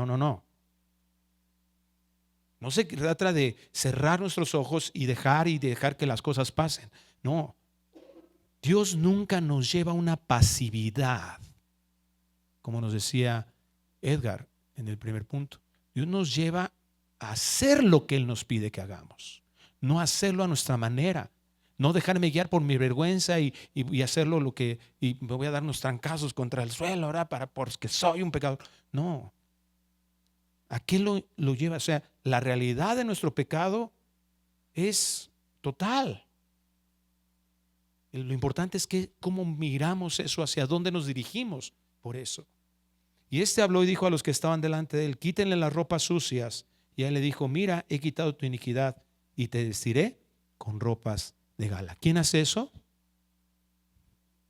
No se trata de cerrar nuestros ojos y dejar que las cosas pasen. No. Dios nunca nos lleva a una pasividad, como nos decía Edgar en el primer punto. Dios nos lleva a hacer lo que Él nos pide que hagamos, no hacerlo a nuestra manera. No dejarme guiar por mi vergüenza y hacerlo y me voy a dar unos trancazos contra el suelo ahora porque soy un pecador. No. ¿A qué lo lleva? O sea, la realidad de nuestro pecado es total. Lo importante es que cómo miramos eso, hacia dónde nos dirigimos por eso. Y habló y dijo a los que estaban delante de él: quítenle las ropas sucias. Y él le dijo: mira, he quitado tu iniquidad y te vestiré con ropas de gala. ¿Quién hace eso?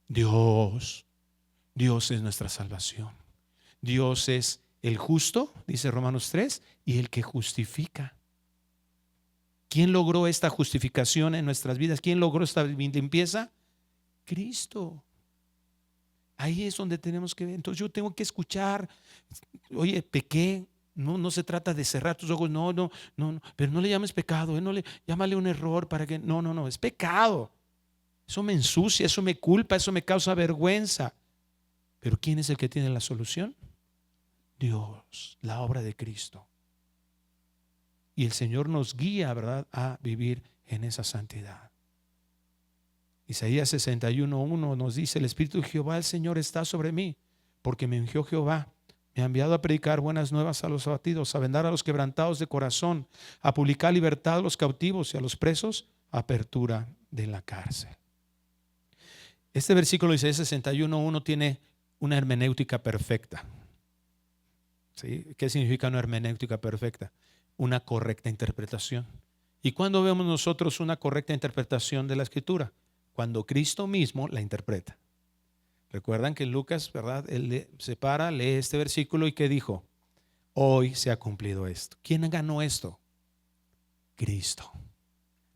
Dios. Dios es nuestra salvación. Dios es el justo, dice Romanos 3, y el que justifica. ¿Quién logró esta justificación en nuestras vidas? ¿Quién logró esta limpieza? Cristo. Ahí es donde tenemos que ver. Entonces yo tengo que escuchar: oye, pequé. No se trata de cerrar tus ojos, no, pero no le llames pecado, llámale un error para que, no, es pecado. Eso me ensucia, eso me culpa, eso me causa vergüenza. Pero ¿quién es el que tiene la solución? Dios, la obra de Cristo. Y el Señor nos guía, ¿verdad?, a vivir en esa santidad. Isaías 61:1 nos dice: el Espíritu de Jehová, el Señor, está sobre mí, porque me ungió Jehová. Me ha enviado a predicar buenas nuevas a los abatidos, a vendar a los quebrantados de corazón, a publicar libertad a los cautivos y a los presos, apertura de la cárcel. Este versículo de Isaías 61:1 tiene una hermenéutica perfecta. ¿Sí? ¿Qué significa una hermenéutica perfecta? Una correcta interpretación. ¿Y cuándo vemos nosotros una correcta interpretación de la Escritura? Cuando Cristo mismo la interpreta. Recuerdan que Lucas, ¿verdad?, él se para, lee este versículo y ¿qué dijo? Hoy se ha cumplido esto. ¿Quién ganó esto? Cristo.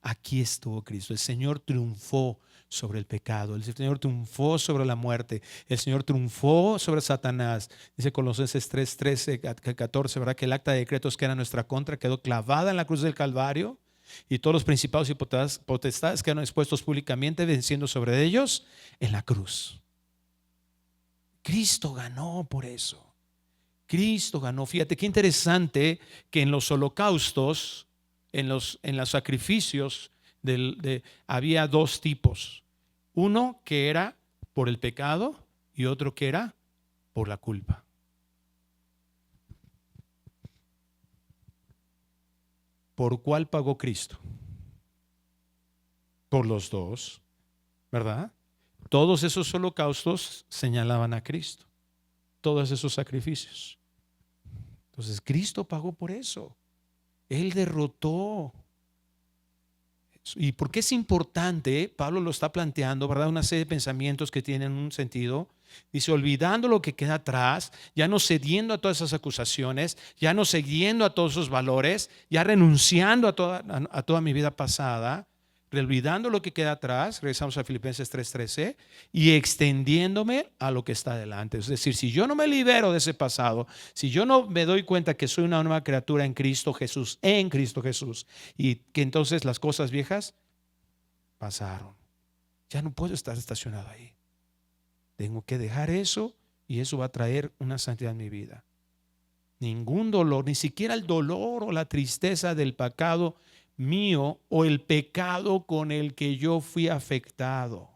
Aquí estuvo Cristo. El Señor triunfó sobre el pecado. El Señor triunfó sobre la muerte. El Señor triunfó sobre Satanás. Dice Colosenses 3:13, 14, ¿verdad?, que el acta de decretos que era nuestra contra quedó clavada en la cruz del Calvario, y todos los principados y potestades quedaron expuestos públicamente, venciendo sobre ellos en la cruz. Cristo ganó por eso. Cristo ganó. Fíjate qué interesante que en los holocaustos, en los sacrificios, había dos tipos. Uno que era por el pecado y otro que era por la culpa. ¿Por cuál pagó Cristo? Por los dos, ¿verdad? Todos esos holocaustos señalaban a Cristo, todos esos sacrificios. Entonces Cristo pagó por eso. Él derrotó. ¿Y por qué es importante? Pablo lo está planteando, ¿verdad? Una serie de pensamientos que tienen un sentido. Dice: olvidando lo que queda atrás, ya no cediendo a todas esas acusaciones, ya no cediendo a todos esos valores, ya renunciando a toda mi vida pasada. olvidando lo que queda atrás, regresamos a Filipenses 3:13, y extendiéndome a lo que está delante. Es decir, si yo no me libero de ese pasado, si yo no me doy cuenta que soy una nueva criatura en Cristo Jesús, y que entonces las cosas viejas pasaron, ya no puedo estar estacionado ahí. Tengo que dejar eso, y eso va a traer una santidad en mi vida. Ningún dolor, ni siquiera el dolor o la tristeza del pecado mío o el pecado con el que yo fui afectado.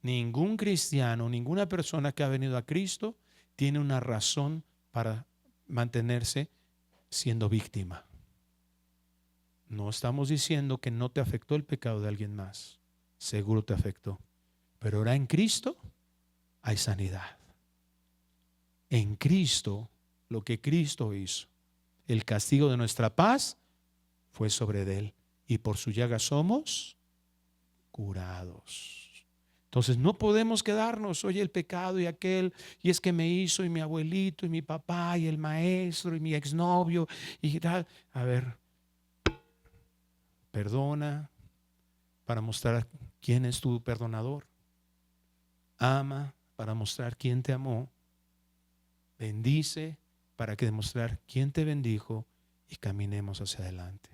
Ningún cristiano, ninguna persona que ha venido a Cristo tiene una razón para mantenerse siendo víctima. No estamos diciendo que no te afectó el pecado de alguien más. Seguro te afectó. Pero ahora en Cristo hay sanidad. En Cristo, lo que Cristo hizo, el castigo de nuestra paz fue sobre él, y por su llaga somos curados. Entonces no podemos quedarnos, oye, el pecado y aquel, y es que me hizo, y mi abuelito, y mi papá, y el maestro, y mi exnovio, y tal. A ver, perdona para mostrar quién es tu perdonador. Ama para mostrar quién te amó. Bendice para que demostrar quién te bendijo, y caminemos hacia adelante.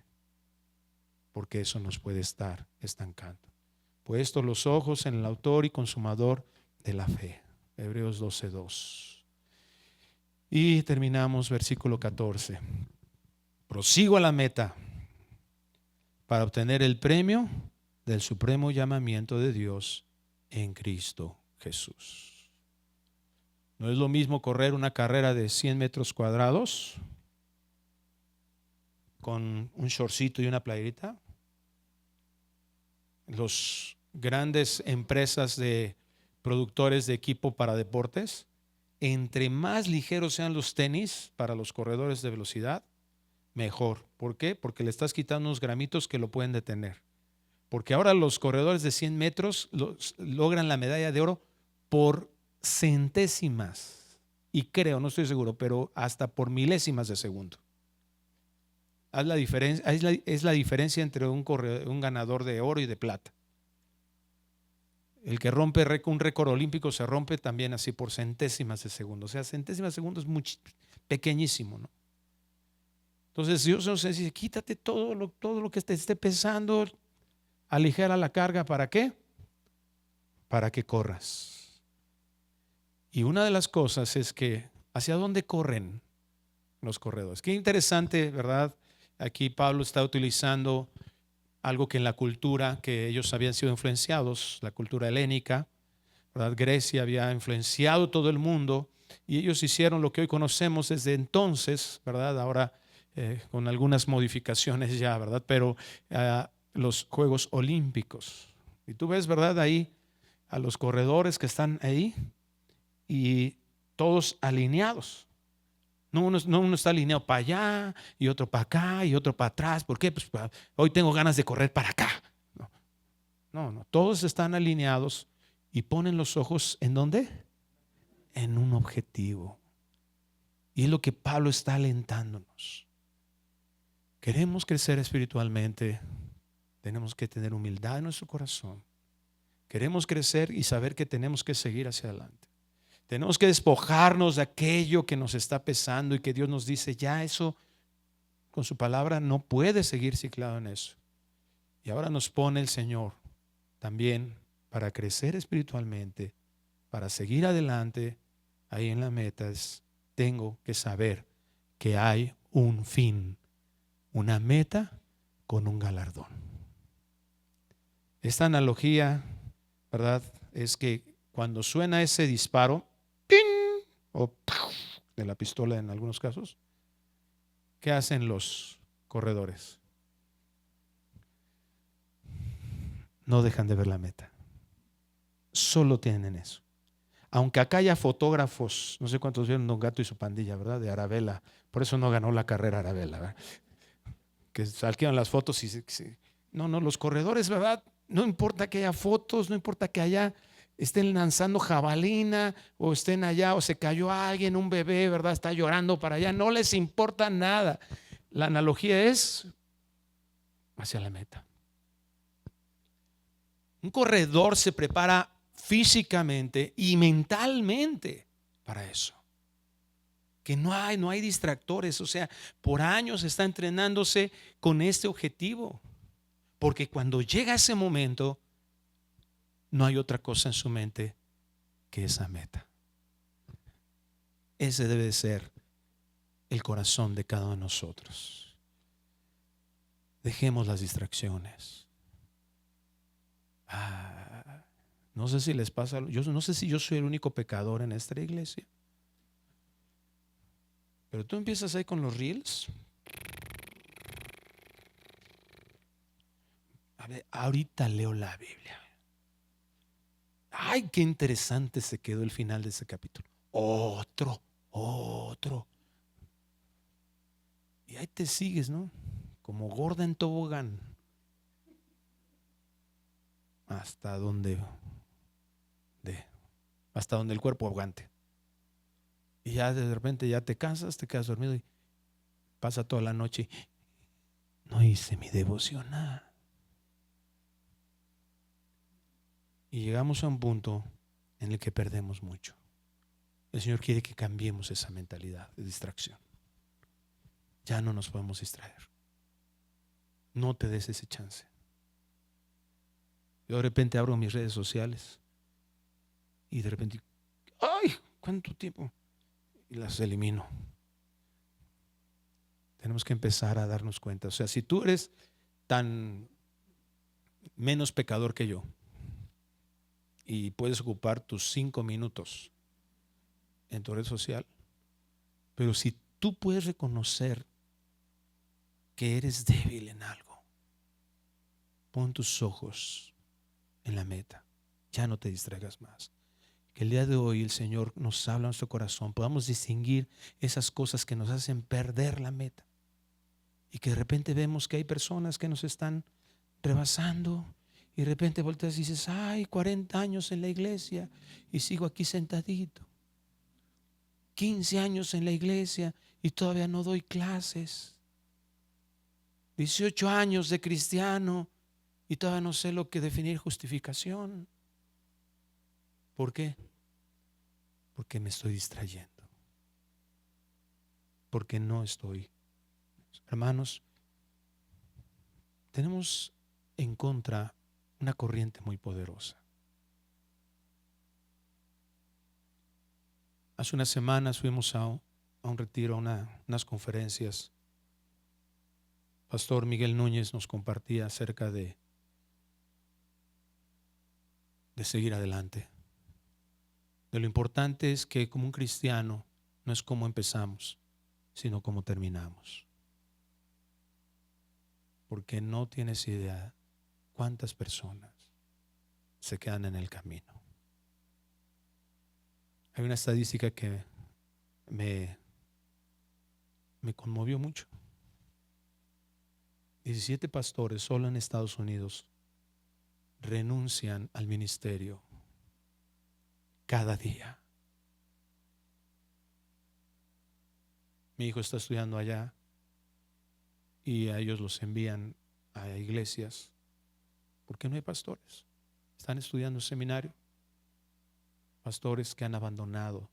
Porque eso nos puede estar estancando. Puestos los ojos en el autor y consumador de la fe. Hebreos 12:2. Y terminamos versículo 14. Prosigo a la meta para obtener el premio del supremo llamamiento de Dios en Cristo Jesús. No es lo mismo correr una carrera de 100 metros cuadrados con un shortcito y una playerita. Los grandes empresas de productores de equipo para deportes, entre más ligeros sean los tenis para los corredores de velocidad, mejor. ¿Por qué? Porque le estás quitando unos gramitos que lo pueden detener. Porque ahora los corredores de 100 metros logran la medalla de oro por centésimas, y creo, no estoy seguro, pero hasta por milésimas de segundo. Es la diferencia entre un ganador de oro y de plata. El que rompe un récord olímpico se rompe también así por centésimas de segundo. O sea, centésimas de segundo es muy pequeñísimo, ¿no? Entonces Dios nos dice, quítate todo lo que te esté pesando, aligera la carga. ¿Para qué? Para que corras. Y una de las cosas es que, ¿hacia dónde corren los corredores? Qué interesante, ¿verdad? Aquí Pablo está utilizando algo que en la cultura que ellos habían sido influenciados, la cultura helénica, ¿verdad? Grecia había influenciado todo el mundo, y ellos hicieron lo que hoy conocemos desde entonces, ¿verdad? Ahora con algunas modificaciones ya, ¿verdad? Pero los Juegos Olímpicos. Y tú ves, ¿verdad? Ahí a los corredores que están ahí, y todos alineados. No uno está alineado para allá, y otro para acá, y otro para atrás. ¿Por qué? Pues hoy tengo ganas de correr para acá. No, todos están alineados y ponen los ojos ¿en dónde? En un objetivo. Y es lo que Pablo está alentándonos. Queremos crecer espiritualmente, tenemos que tener humildad en nuestro corazón. Queremos crecer y saber que tenemos que seguir hacia adelante. Tenemos que despojarnos de aquello que nos está pesando, y que Dios nos dice, ya eso con su palabra no puede seguir ciclado en eso. Y ahora nos pone el Señor también para crecer espiritualmente, para seguir adelante. Ahí en la meta tengo que saber que hay un fin, una meta con un galardón. Esta analogía, ¿verdad? Es que cuando suena ese disparo, ¡ping!, o ¡pau!, de la pistola en algunos casos, ¿qué hacen los corredores? No dejan de ver la meta. Solo tienen eso. Aunque acá haya fotógrafos, no sé cuántos vieron Don Gato y su pandilla, ¿verdad? De Arabella. Por eso no ganó la carrera Arabella, ¿verdad? Que salieron las fotos y no, los corredores, ¿verdad? No importa que haya fotos, no importa que allá estén lanzando jabalina, o estén allá, o se cayó alguien, un bebé, ¿verdad? Está llorando para allá, no les importa nada. La analogía es hacia la meta. Un corredor se prepara físicamente y mentalmente para eso. Que no hay distractores, o sea, por años está entrenándose con este objetivo. Porque cuando llega ese momento, no hay otra cosa en su mente que esa meta. Ese debe de ser el corazón de cada uno de nosotros. Dejemos las distracciones. No sé si les pasa, yo no sé si yo soy el único pecador en esta iglesia. Pero tú empiezas ahí con los reels. A ver, ahorita leo la Biblia. Ay, qué interesante se quedó el final de ese capítulo. Otro. Y ahí te sigues, ¿no? Como gorda en tobogán. Hasta donde el cuerpo aguante. Y ya de repente ya te cansas, te quedas dormido y pasa toda la noche. No hice mi devocional. Y llegamos a un punto en el que perdemos mucho. El Señor quiere que cambiemos esa mentalidad de distracción. Ya no nos podemos distraer. No te des ese chance. Yo de repente abro mis redes sociales y de repente, ¡ay! ¿Cuánto tiempo? Y las elimino. Tenemos que empezar a darnos cuenta. O sea, si tú eres tan menos pecador que yo y puedes ocupar tus 5 minutos en tu red social, pero si tú puedes reconocer que eres débil en algo, pon tus ojos en la meta. Ya no te distraigas más. Que el día de hoy el Señor nos habla en nuestro corazón, podamos distinguir esas cosas que nos hacen perder la meta. Y que de repente vemos que hay personas que nos están rebasando. Y de repente volteas y dices, ay, 40 años en la iglesia y sigo aquí sentadito. 15 años en la iglesia y todavía no doy clases. 18 años de cristiano y todavía no sé lo que definir justificación. ¿Por qué? Porque me estoy distrayendo. Porque no estoy. Hermanos, tenemos en contra una corriente muy poderosa. Hace unas semanas fuimos a un retiro, a unas conferencias. Pastor Miguel Núñez nos compartía acerca de seguir adelante. De lo importante es que como un cristiano no es cómo empezamos, sino cómo terminamos. Porque no tienes idea cuántas personas se quedan en el camino. Hay una estadística que me conmovió mucho. 17 pastores solo en Estados Unidos renuncian al ministerio cada día. Mi hijo está estudiando allá y a ellos los envían a iglesias porque no hay pastores. Están estudiando seminario. Pastores que han abandonado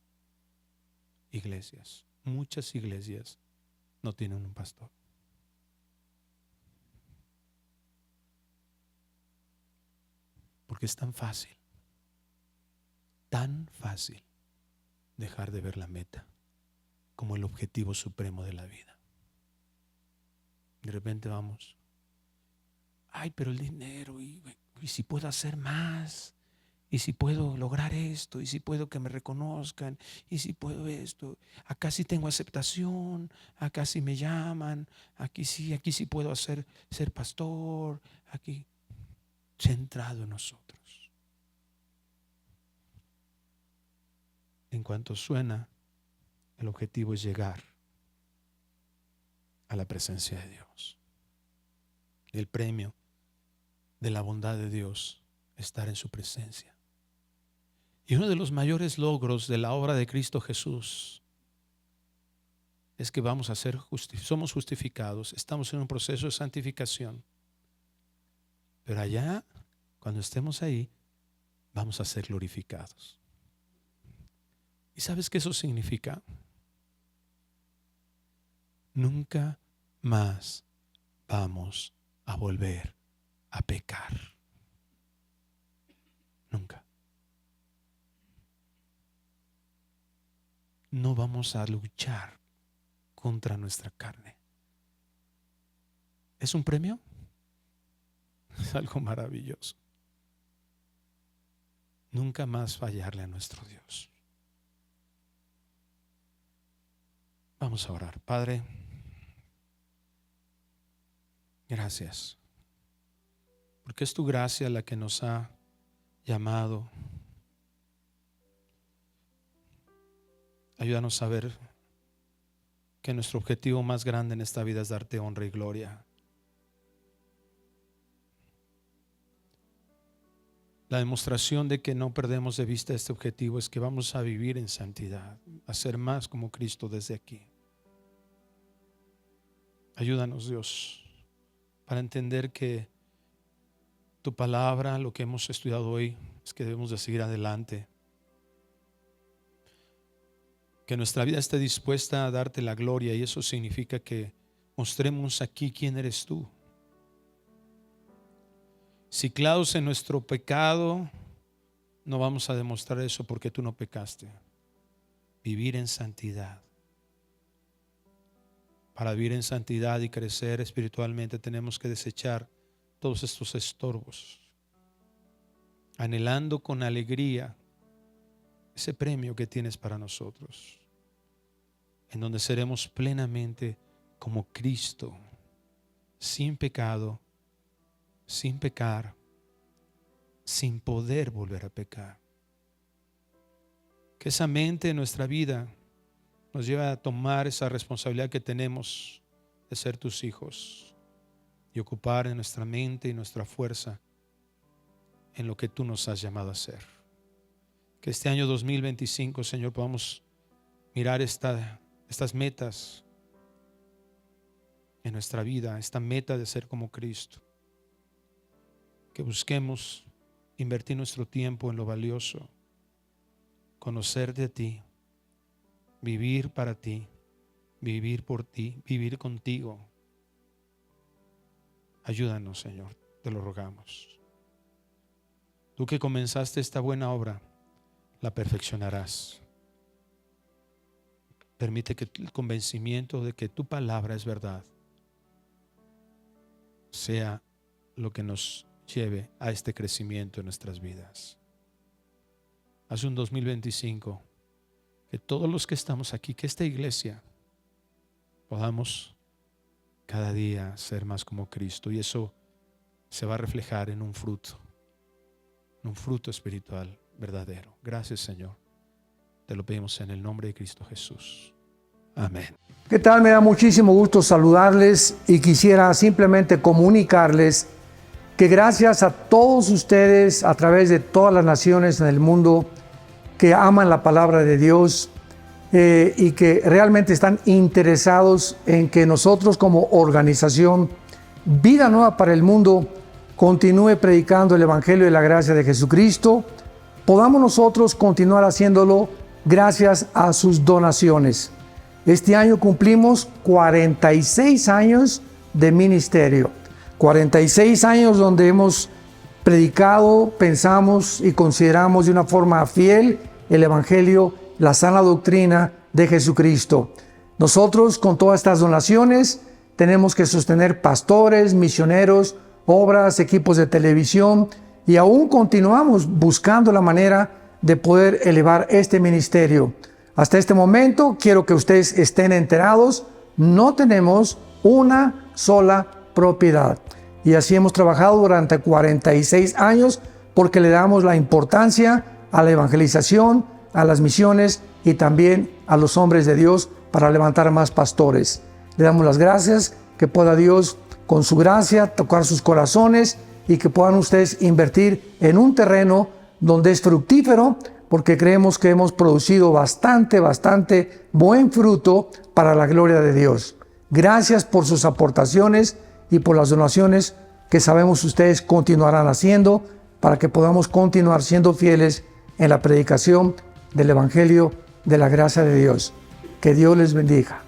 iglesias. Muchas iglesias no tienen un pastor. Porque es tan fácil dejar de ver la meta como el objetivo supremo de la vida. De repente vamos, ay, pero el dinero, y si puedo hacer más, y si puedo lograr esto, y si puedo que me reconozcan, y si puedo esto, acá sí tengo aceptación, acá sí me llaman, aquí sí puedo ser pastor, aquí, centrado en nosotros. En cuanto suena, el objetivo es llegar a la presencia de Dios. El premio de la bondad de Dios, estar en su presencia. Y uno de los mayores logros de la obra de Cristo Jesús es que vamos a ser somos justificados, estamos en un proceso de santificación. Pero allá cuando estemos ahí, vamos a ser glorificados. ¿Y sabes qué eso significa? Nunca más vamos a volver a pecar. Nunca. No vamos a luchar contra nuestra carne. ¿Es un premio? Es algo maravilloso. Nunca más fallarle a nuestro Dios. Vamos a orar. Padre, gracias, porque es tu gracia la que nos ha llamado. Ayúdanos a ver que nuestro objetivo más grande en esta vida es darte honra y gloria. La demostración de que no perdemos de vista este objetivo es que vamos a vivir en santidad, a ser más como Cristo desde aquí. Ayúdanos, Dios, para entender que tu palabra, lo que hemos estudiado hoy, es que debemos de seguir adelante. Que nuestra vida esté dispuesta a darte la gloria, y eso significa que mostremos aquí quién eres tú. Ciclados en nuestro pecado, no vamos a demostrar eso porque tú no pecaste. Vivir en santidad. Para vivir en santidad y crecer espiritualmente tenemos que desechar todos estos estorbos, anhelando con alegría ese premio que tienes para nosotros, en donde seremos plenamente como Cristo, sin pecado, sin pecar, sin poder volver a pecar. Que esa mente en nuestra vida nos lleve a tomar esa responsabilidad que tenemos de ser tus hijos y ocupar en nuestra mente y nuestra fuerza en lo que tú nos has llamado a hacer. Que este año 2025, Señor, podamos mirar estas metas en nuestra vida, esta meta de ser como Cristo. Que busquemos invertir nuestro tiempo en lo valioso, conocer de ti, vivir para ti, vivir por ti, vivir contigo. Ayúdanos, Señor, te lo rogamos. Tú que comenzaste esta buena obra, la perfeccionarás. Permite que el convencimiento de que tu palabra es verdad sea lo que nos lleve a este crecimiento en nuestras vidas. Haz un 2025 que todos los que estamos aquí, que esta iglesia, podamos cada día ser más como Cristo, y eso se va a reflejar en un fruto espiritual verdadero. Gracias, Señor. Te lo pedimos en el nombre de Cristo Jesús. Amén. ¿Qué tal? Me da muchísimo gusto saludarles y quisiera simplemente comunicarles que gracias a todos ustedes a través de todas las naciones en el mundo que aman la palabra de Dios y que realmente están interesados en que nosotros como organización Vida Nueva para el Mundo continúe predicando el Evangelio de la gracia de Jesucristo, podamos nosotros continuar haciéndolo gracias a sus donaciones. Este año cumplimos 46 años de ministerio, 46 años donde hemos predicado, pensamos y consideramos de una forma fiel el Evangelio, la sana doctrina de Jesucristo. Nosotros con todas estas donaciones tenemos que sostener pastores, misioneros, obras, equipos de televisión, y aún continuamos buscando la manera de poder elevar este ministerio. Hasta este momento, quiero que ustedes estén enterados, no tenemos una sola propiedad. Y así hemos trabajado durante 46 años porque le damos la importancia a la evangelización, a las misiones y también a los hombres de Dios para levantar más pastores. Le damos las gracias, que pueda Dios con su gracia tocar sus corazones y que puedan ustedes invertir en un terreno donde es fructífero, porque creemos que hemos producido bastante buen fruto para la gloria de Dios. Gracias por sus aportaciones y por las donaciones que sabemos ustedes continuarán haciendo. para que podamos continuar siendo fieles en la predicación del Evangelio de la gracia de Dios. Que Dios les bendiga.